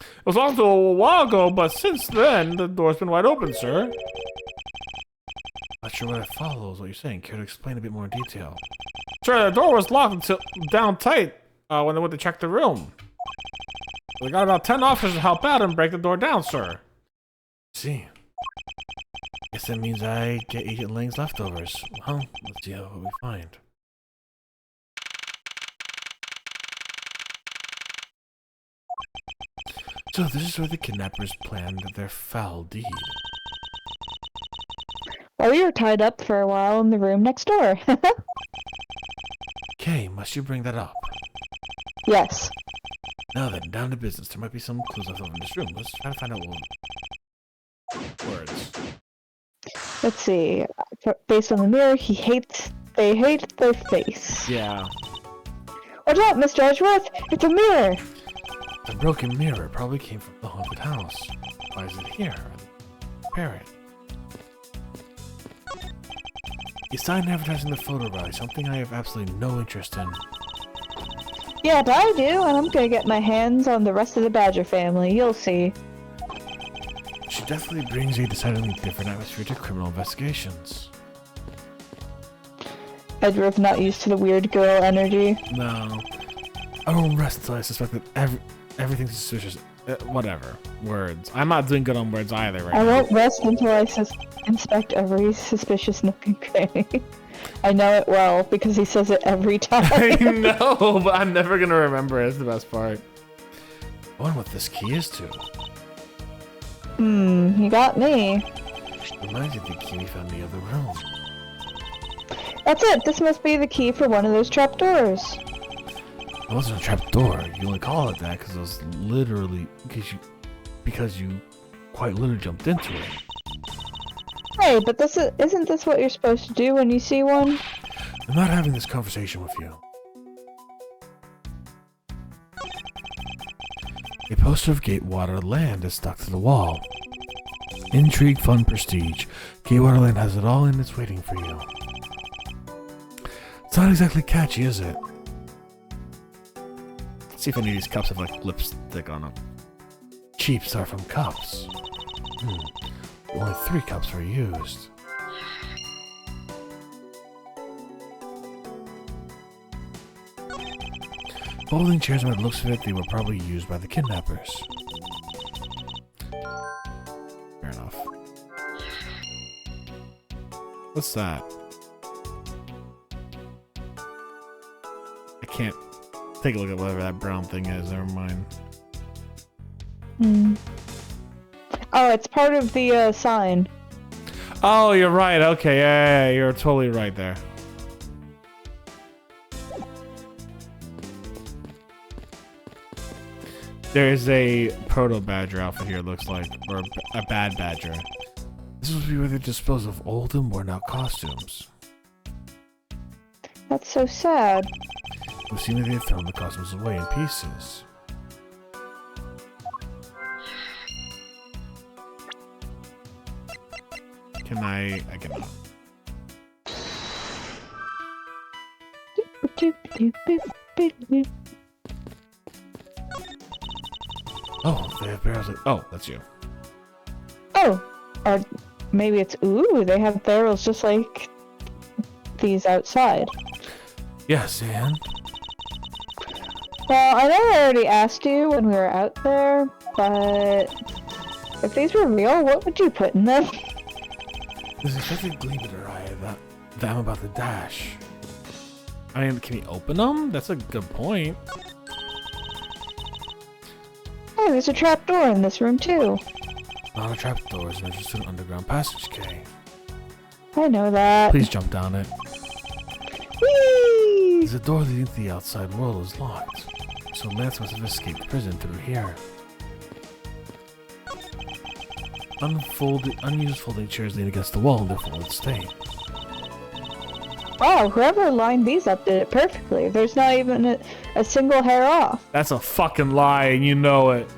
It was locked a while ago, but since then, the door's been wide open, sir. Not sure what follows what you're saying. Care to explain a bit more in detail? Sir, the door was locked until down tight when they went to check the room. We got about 10 officers to help out and break the door down, sir. See. Guess that means I get Agent Lang's leftovers. Well, let's see what we find. So this is where the kidnappers planned their foul deed. Well, we were tied up for a while in the room next door. Okay, must you bring that up? Yes. Now then, down to business. There might be some clues left over in this room. Let's try to find out what words. Let's see. Based on the mirror, they hate their face. Yeah. Watch out, Mr. Edgeworth! It's a mirror! The broken mirror probably came from the haunted house. Why is it here? Repair it. A sign advertising the photo rally, something I have absolutely no interest in. Yeah, but I do, and I'm gonna get my hands on the rest of the Badger family. You'll see. She definitely brings a decidedly different atmosphere to criminal investigations. Edgeworth not used to the weird girl energy. No. I won't rest until I suspect that everything's suspicious. Whatever. Words. I'm not doing good on words either right I now. won't rest until I inspect every suspicious nook and cranny. I know it well, because he says it every time. I know, but I'm never gonna remember it. It's the best part. I wonder what this key is to. You got me. Reminds me of the key we found in the other room. That's it! This must be the key for one of those trapdoors. It wasn't a trap door. You only call it that because it was literally because you quite literally jumped into it. Hey, but isn't this what you're supposed to do when you see one? I'm not having this conversation with you. A poster of Gatewater Land is stuck to the wall. Intrigue, fun, prestige. Gatewater Land has it all and it's waiting for you. It's not exactly catchy, is it? Let's see if any of these cups have like lipstick on them. Cheap styrofoam cups. Only 3 cups were used. Folding chairs, by the looks of it, they were probably used by the kidnappers. Fair enough. What's that? I can't take a look at whatever that brown thing is. Never mind. Oh, it's part of the sign. Oh, you're right. Okay, yeah, you're totally right there. There is a proto badger outfit here, it looks like, or a bad badger. This would be where they dispose of old and worn out costumes. That's so sad. We've seen that they've thrown the costumes away in pieces. Can I cannot. Oh, they have barrels of... Oh, that's you. Oh, or maybe it's ooh. They have barrels just like these outside. Yes, and? Well, I know I already asked you when we were out there, but if these were real, what would you put in them? There's a expected gleam in her eye that I'm about to dash. I mean, can we open them? That's a good point. Hey, there's a trapdoor in this room too. Not a trapdoor, it's just an underground passage key. I know that. Please jump down it. Whee! The door leading to the outside world is locked, so Lance must have escaped prison through here. Unused folding chairs lean against the wall in their folded state. Wow, whoever lined these up did it perfectly. There's not even a single hair off. That's a fucking lie, and you know it.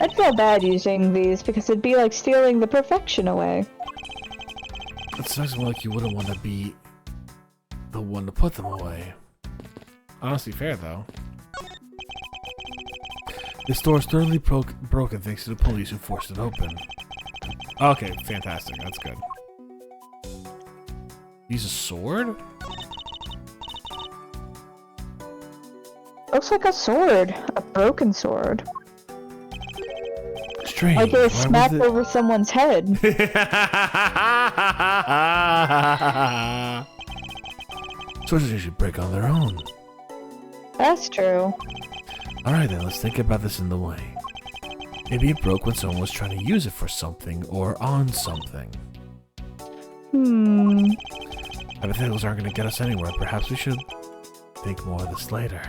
I'd feel bad using these because it'd be like stealing the perfection away. It sounds more like you wouldn't want to be the one to put them away. Honestly fair, though. This door is thoroughly broken thanks to the police who forced it open. Okay, fantastic. That's good. Use a sword? Looks like a sword. A broken sword. Strange. Like it was smacked over someone's head. Swords usually break on their own. That's true. Alright then, let's think about this in the way. Maybe it broke when someone was trying to use it for something or on something. Hypotheticals aren't going to get us anywhere. Perhaps we should think more of this later.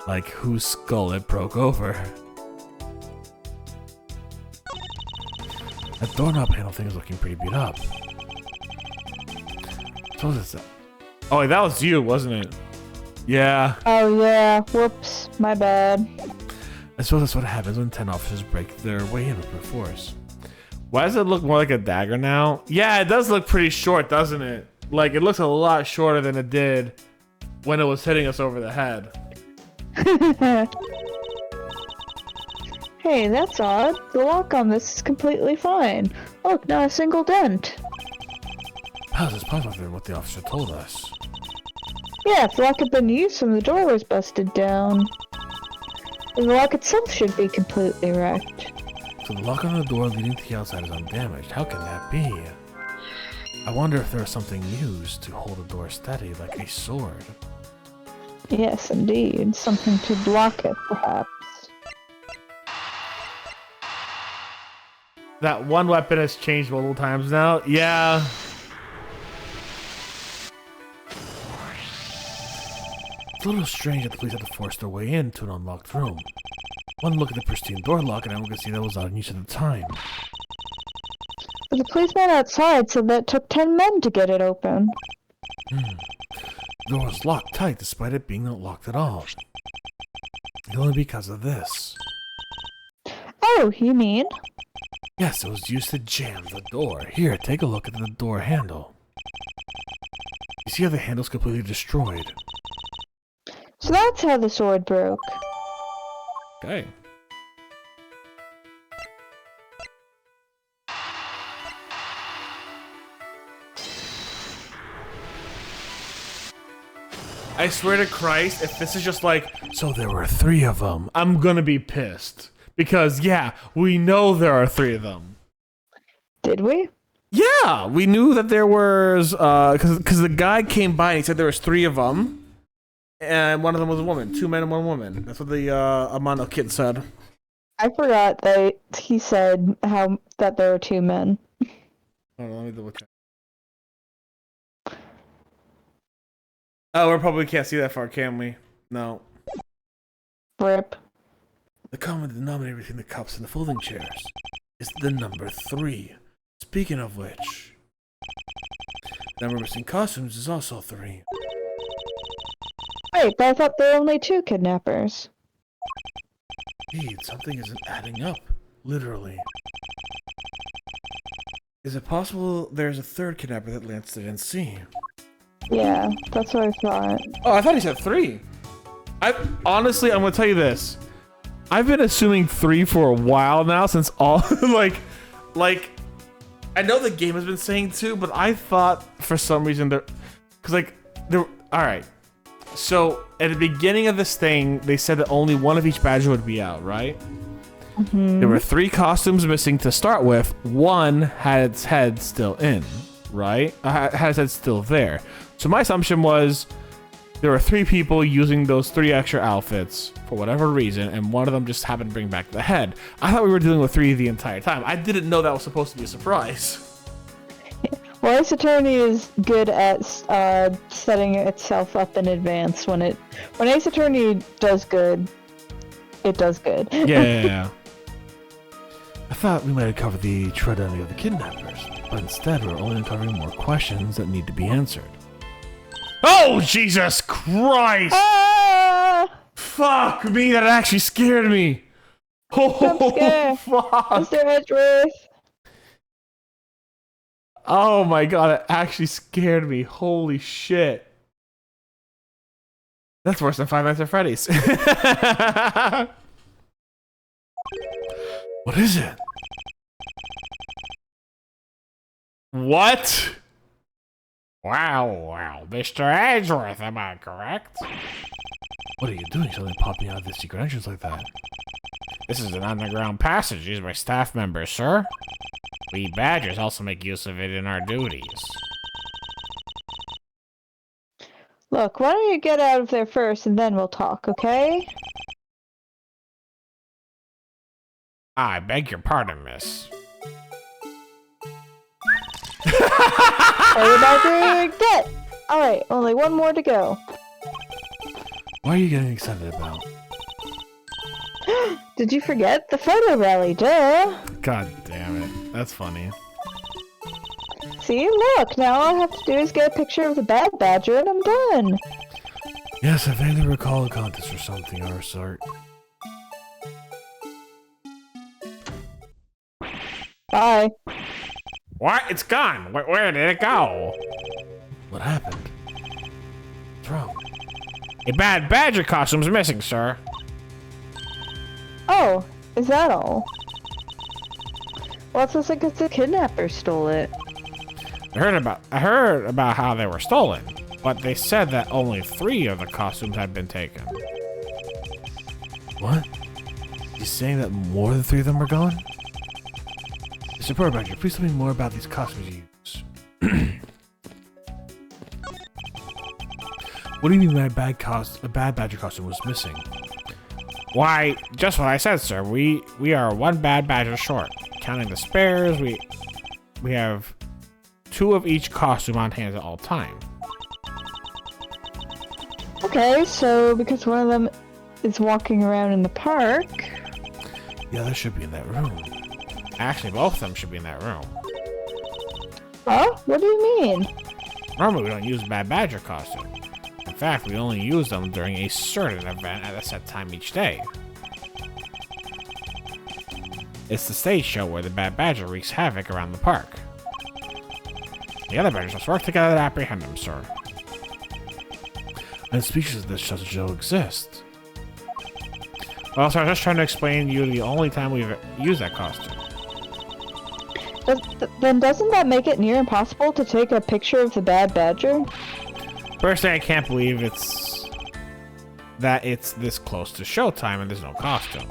Like whose skull it broke over. That doorknob handle thing is looking pretty beat up. So what's that? Oh, wait, that was you, wasn't it? Yeah. Oh yeah. Whoops. My bad. I suppose that's what happens when 10 officers break their way in with brute force. Why does it look more like a dagger now? Yeah, it does look pretty short, doesn't it? Like, it looks a lot shorter than it did when it was hitting us over the head. Hey, that's odd. The lock on this is completely fine. Look, not a single dent. How is this possible after what the officer told us? Yeah, if the lock had been used when the door was busted down, then the lock itself should be completely wrecked. So the lock on the door leading to the outside is undamaged. How can that be? I wonder if there is something used to hold the door steady, like a sword. Yes, indeed. Something to block it, perhaps. That one weapon has changed multiple times now. Yeah. It's a little strange that the police had to force their way into an unlocked room. One look at the pristine door lock and everyone could see that it was not in use at the time. But the policeman outside said that it took 10 men to get it open. The door was locked tight despite it being not locked at all. Only because of this. Oh, you mean? Yes, it was used to jam the door. Here, take a look at the door handle. You see how the handle's completely destroyed? So that's how the sword broke. Okay. I swear to Christ, if this is just like, so there were 3 of them, I'm gonna be pissed. Because, yeah, we know there are 3 of them. Did we? Yeah, we knew that there was, because the guy came by and he said there was 3 of them. And one of them was a woman. 2 men and 1 woman. That's what the Amano kid said. I forgot that he said that there were 2 men. Hold on, let me double check. Oh, we probably can't see that far, can we? No. Rip. The common denominator between the cups and the folding chairs is the number 3. Speaking of which, the number missing costumes is also 3. Wait, but I thought there were only 2 kidnappers. Indeed, something isn't adding up. Literally. Is it possible there's a 3rd kidnapper that Lance didn't see? Yeah, that's what I thought. Oh, I thought he said 3. Honestly, I'm gonna tell you this. I've been assuming 3 for a while now, since all like I know the game has been saying 2, but I thought for some reason all right. So at the beginning of this thing, they said that only one of each badger would be out, right? Mm-hmm. There were 3 costumes missing to start with. 1 had its head still in, right? Had its head still there. So my assumption was there were 3 people using those 3 extra outfits for whatever reason, and one of them just happened to bring back the head. I thought we were dealing with 3 the entire time. I didn't know that was supposed to be a surprise. Well, Ace Attorney is good at setting itself up in advance. When Ace Attorney does good, it does good. Yeah. I thought we might have covered the true identity of the kidnappers, but instead we're only uncovering more questions that need to be answered. Oh, Jesus Christ! Ah! Fuck me, that actually scared me! Oh, scare. fuck! Mr. Edgeworth! Oh my god, it actually scared me. Holy shit. That's worse than Five Nights at Freddy's. What is it? What? Wow, Mr. Edgeworth, am I correct? What are you doing? Suddenly popping out of the secret entrance like that? This is an underground passage used by staff members, sir. We badgers also make use of it in our duties. Look, why don't you get out of there first and then we'll talk, okay? I beg your pardon, miss. Everybody get! Alright, only one more to go. What are you getting excited about? Did you forget? The photo rally, duh! God damn it. That's funny. See, look, now all I have to do is get a picture of the bad badger and I'm done. Yes, I vaguely recall a contest or something of our sort. Bye. What? It's gone. Where did it go? What happened? What's wrong? A bad badger costume's missing, sir. Oh, is that all? Well, it's like the kidnapper stole it. I heard about how they were stolen, but they said that only 3 of the costumes had been taken. What? He's saying that more than 3 of them are gone? Mr. Bird Badger, please tell me more about these costumes you use. What do you mean a bad badger costume was missing? Why, just what I said, sir. We are 1 bad badger short. Counting the spares, we have 2 of each costume on hand at all time. Okay, so because one of them is walking around in the park... The other should be in that room. Actually, both of them should be in that room. Huh? What do you mean? Normally, we don't use bad badger costume. In fact, we only use them during a certain event at a set time each day. It's the stage show where the bad badger wreaks havoc around the park. The other badgers must work together to apprehend him, sir. I'm speechless that such a show exists. Well, sir, I was just trying to explain to you the only time we've used that costume. Then doesn't that make it near impossible to take a picture of the bad badger? Personally, I can't believe it's this close to showtime and there's no costume.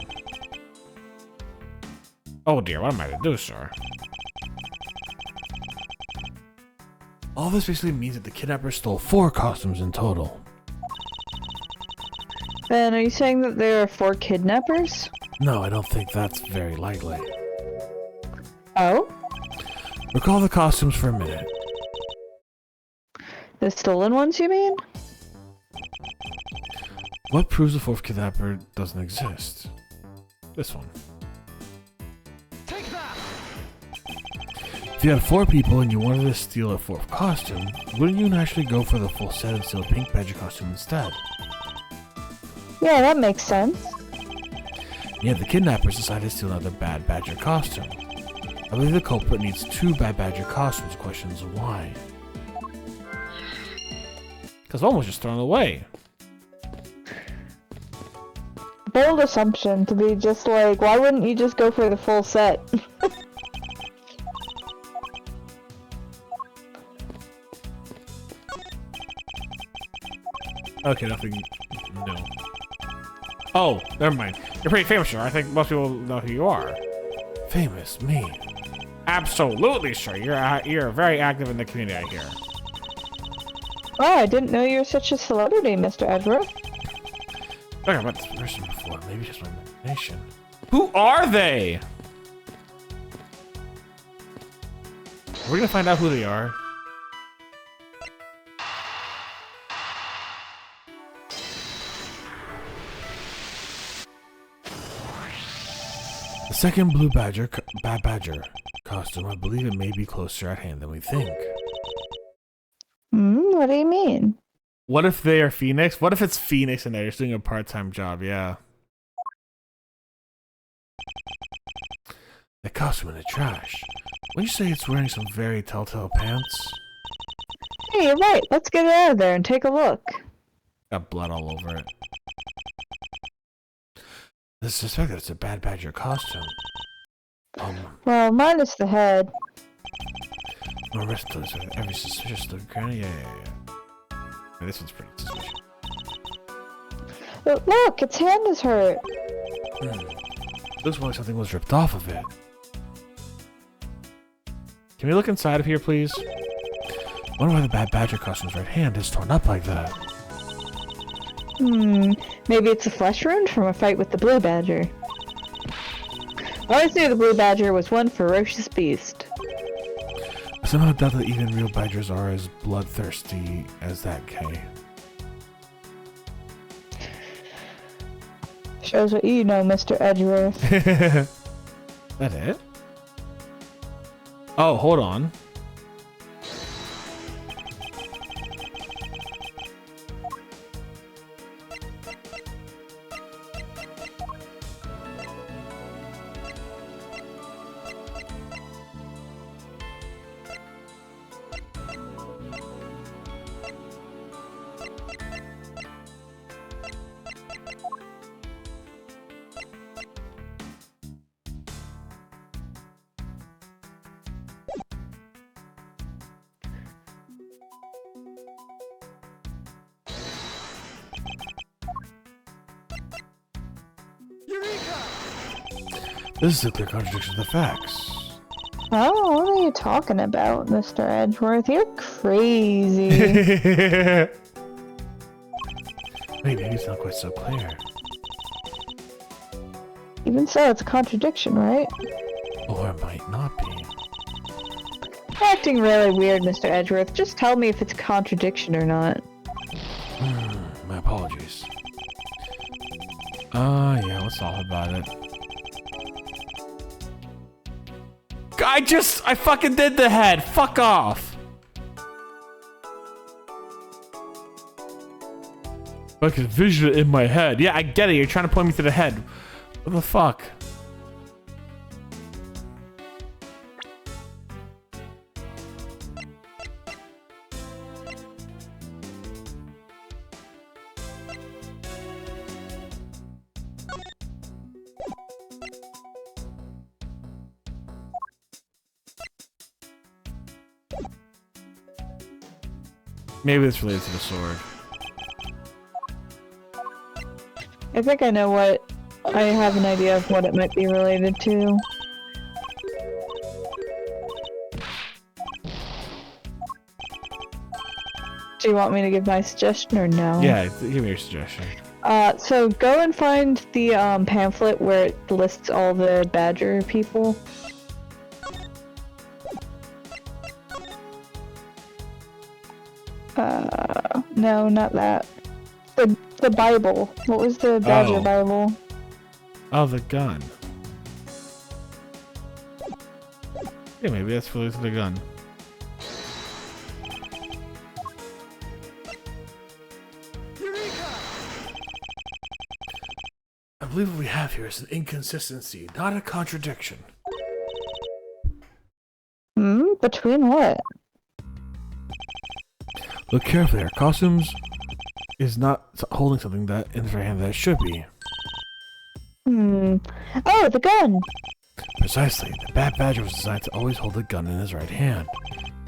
Oh dear, what am I to do, sir? All this basically means that the kidnapper stole 4 costumes in total. Then are you saying that there are 4 kidnappers? No, I don't think that's very likely. Oh? Recall the costumes for a minute. The stolen ones, you mean? What proves the 4th kidnapper doesn't exist? This one. Take that! If you had 4 people and you wanted to steal a 4th costume, wouldn't you naturally go for the full set and steal a pink badger costume instead? Yeah, that makes sense. Yet the kidnappers decided to steal another bad badger costume. I believe the culprit needs 2 bad badger costumes. The question is why? Because one was just thrown away. Bold assumption to be just like, why wouldn't you just go for the full set? Okay, nothing. No. Oh, never mind. You're pretty famous, sir. I think most people know who you are. Famous? Me? Absolutely, sir. You're very active in the community, I hear. Oh, I didn't know you were such a celebrity, Mr. Edgeworth. Okay, but This person before, maybe just my imagination. who are they? We're gonna find out who they are. The second blue badger, bad badger costume, I believe it may be closer at hand than we think. What do you mean? What if they are Phoenix? What if it's Phoenix and they're just doing a part-time job? Yeah. The costume in the trash. Wouldn't you say it's wearing some very telltale pants? Hey, you're right. Let's get it out of there and take a look. Got blood all over it. I suspect that it's a bad badger costume. Well, minus the head. My wrist does every suspicious look. Yeah. This one's pretty suspicious. But look, its hand is hurt. Looks like something was ripped off of it. Can we look inside of here, please? Wonder why the bad badger costume's right hand is torn up like that. Maybe it's a flesh wound from a fight with the blue badger. I always knew the blue badger was one ferocious beast. I somehow doubt that even real badgers are as bloodthirsty as that guy. Shows what you know, Mr. Edgeworth. That it? Oh, hold on. This is a clear contradiction to the facts. Oh, what are you talking about, Mr. Edgeworth? You're crazy. Maybe it's not quite so clear. Even so, it's a contradiction, right? Or it might not be. You're acting really weird, Mr. Edgeworth. Just tell me if it's a contradiction or not. My apologies. Yeah, let's talk about it. I fucking did the head! Fuck off! I can vision it in my head. Yeah, I get it. You're trying to point me to the head. What the fuck? Maybe it's related to the sword. I think I know what... I have an idea of what it might be related to. Do you want me to give my suggestion or no? Yeah, give me your suggestion. So go and find the pamphlet where it lists all the badger people. No, not that. The Bible. What was the badger Bible? Oh, the gun. Yeah, maybe that's related to the gun. I believe what we have here is an inconsistency, not a contradiction. Between what? Look carefully. Our costumes is not holding something that in their hand that it should be. Oh, the gun! Precisely. The bad badger was designed to always hold a gun in his right hand.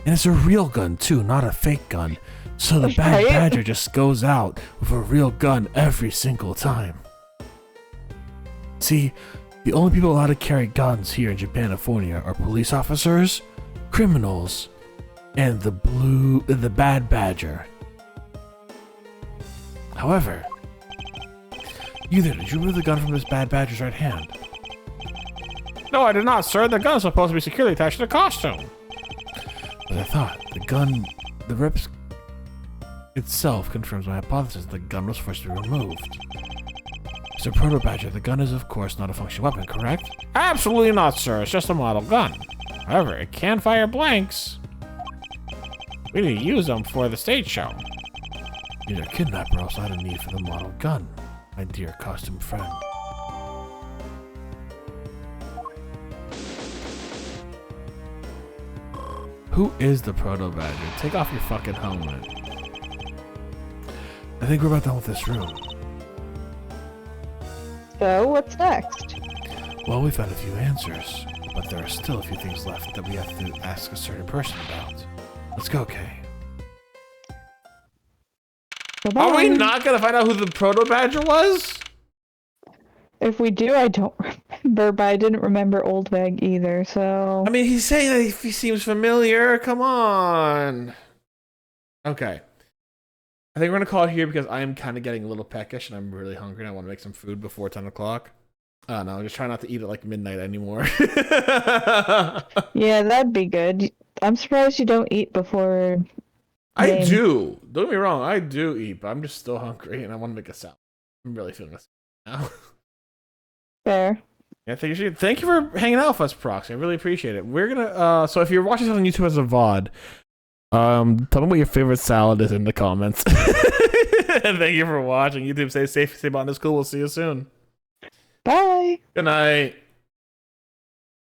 And it's a real gun too, not a fake gun. So the bad badger just goes out with a real gun every single time. See, the only people allowed to carry guns here in Japanifornia are police officers, criminals, and the bad badger. However, did you remove the gun from this bad badger's right hand? No, I did not, sir. The gun is supposed to be securely attached to the costume. But I thought, the rips itself confirms my hypothesis that the gun was forced to be removed. Mr. Proto-Badger, the gun is of course not a functional weapon, correct? Absolutely not, sir. It's just a model gun. However, it can fire blanks. We need to use them for the stage show. You're a kidnapper, also had a need for the model gun, my dear costume friend. Who is the Proto-Badger? Take off your fucking helmet. I think we're about done with this room. So, what's next? Well, we found a few answers. but there are still a few things left that we have to ask a certain person about. Let's go, Kay. Bye-bye. Are we not gonna find out who the proto badger was? If we do, I don't remember, but I didn't remember Old Veg either, so... I mean, he's saying that he seems familiar. Come on. Okay. I think we're gonna call it here because I am kind of getting a little peckish and I'm really hungry and I want to make some food before 10 o'clock. No, I'm just trying not to eat at like midnight anymore. Yeah, that'd be good. I'm surprised you don't eat before... I noon. do. Don't get me wrong, I do eat, but I'm just still hungry and I want to make a salad. I'm really feeling this now. Fair. Yeah, thank you for hanging out with us, Proxy. I really appreciate it. We're gonna so if you're watching this on YouTube as a VOD, tell me what your favorite salad is in the comments. And thank you for watching. YouTube, stay safe, stay Botanist Cool. We'll see you soon. Bye! Good night.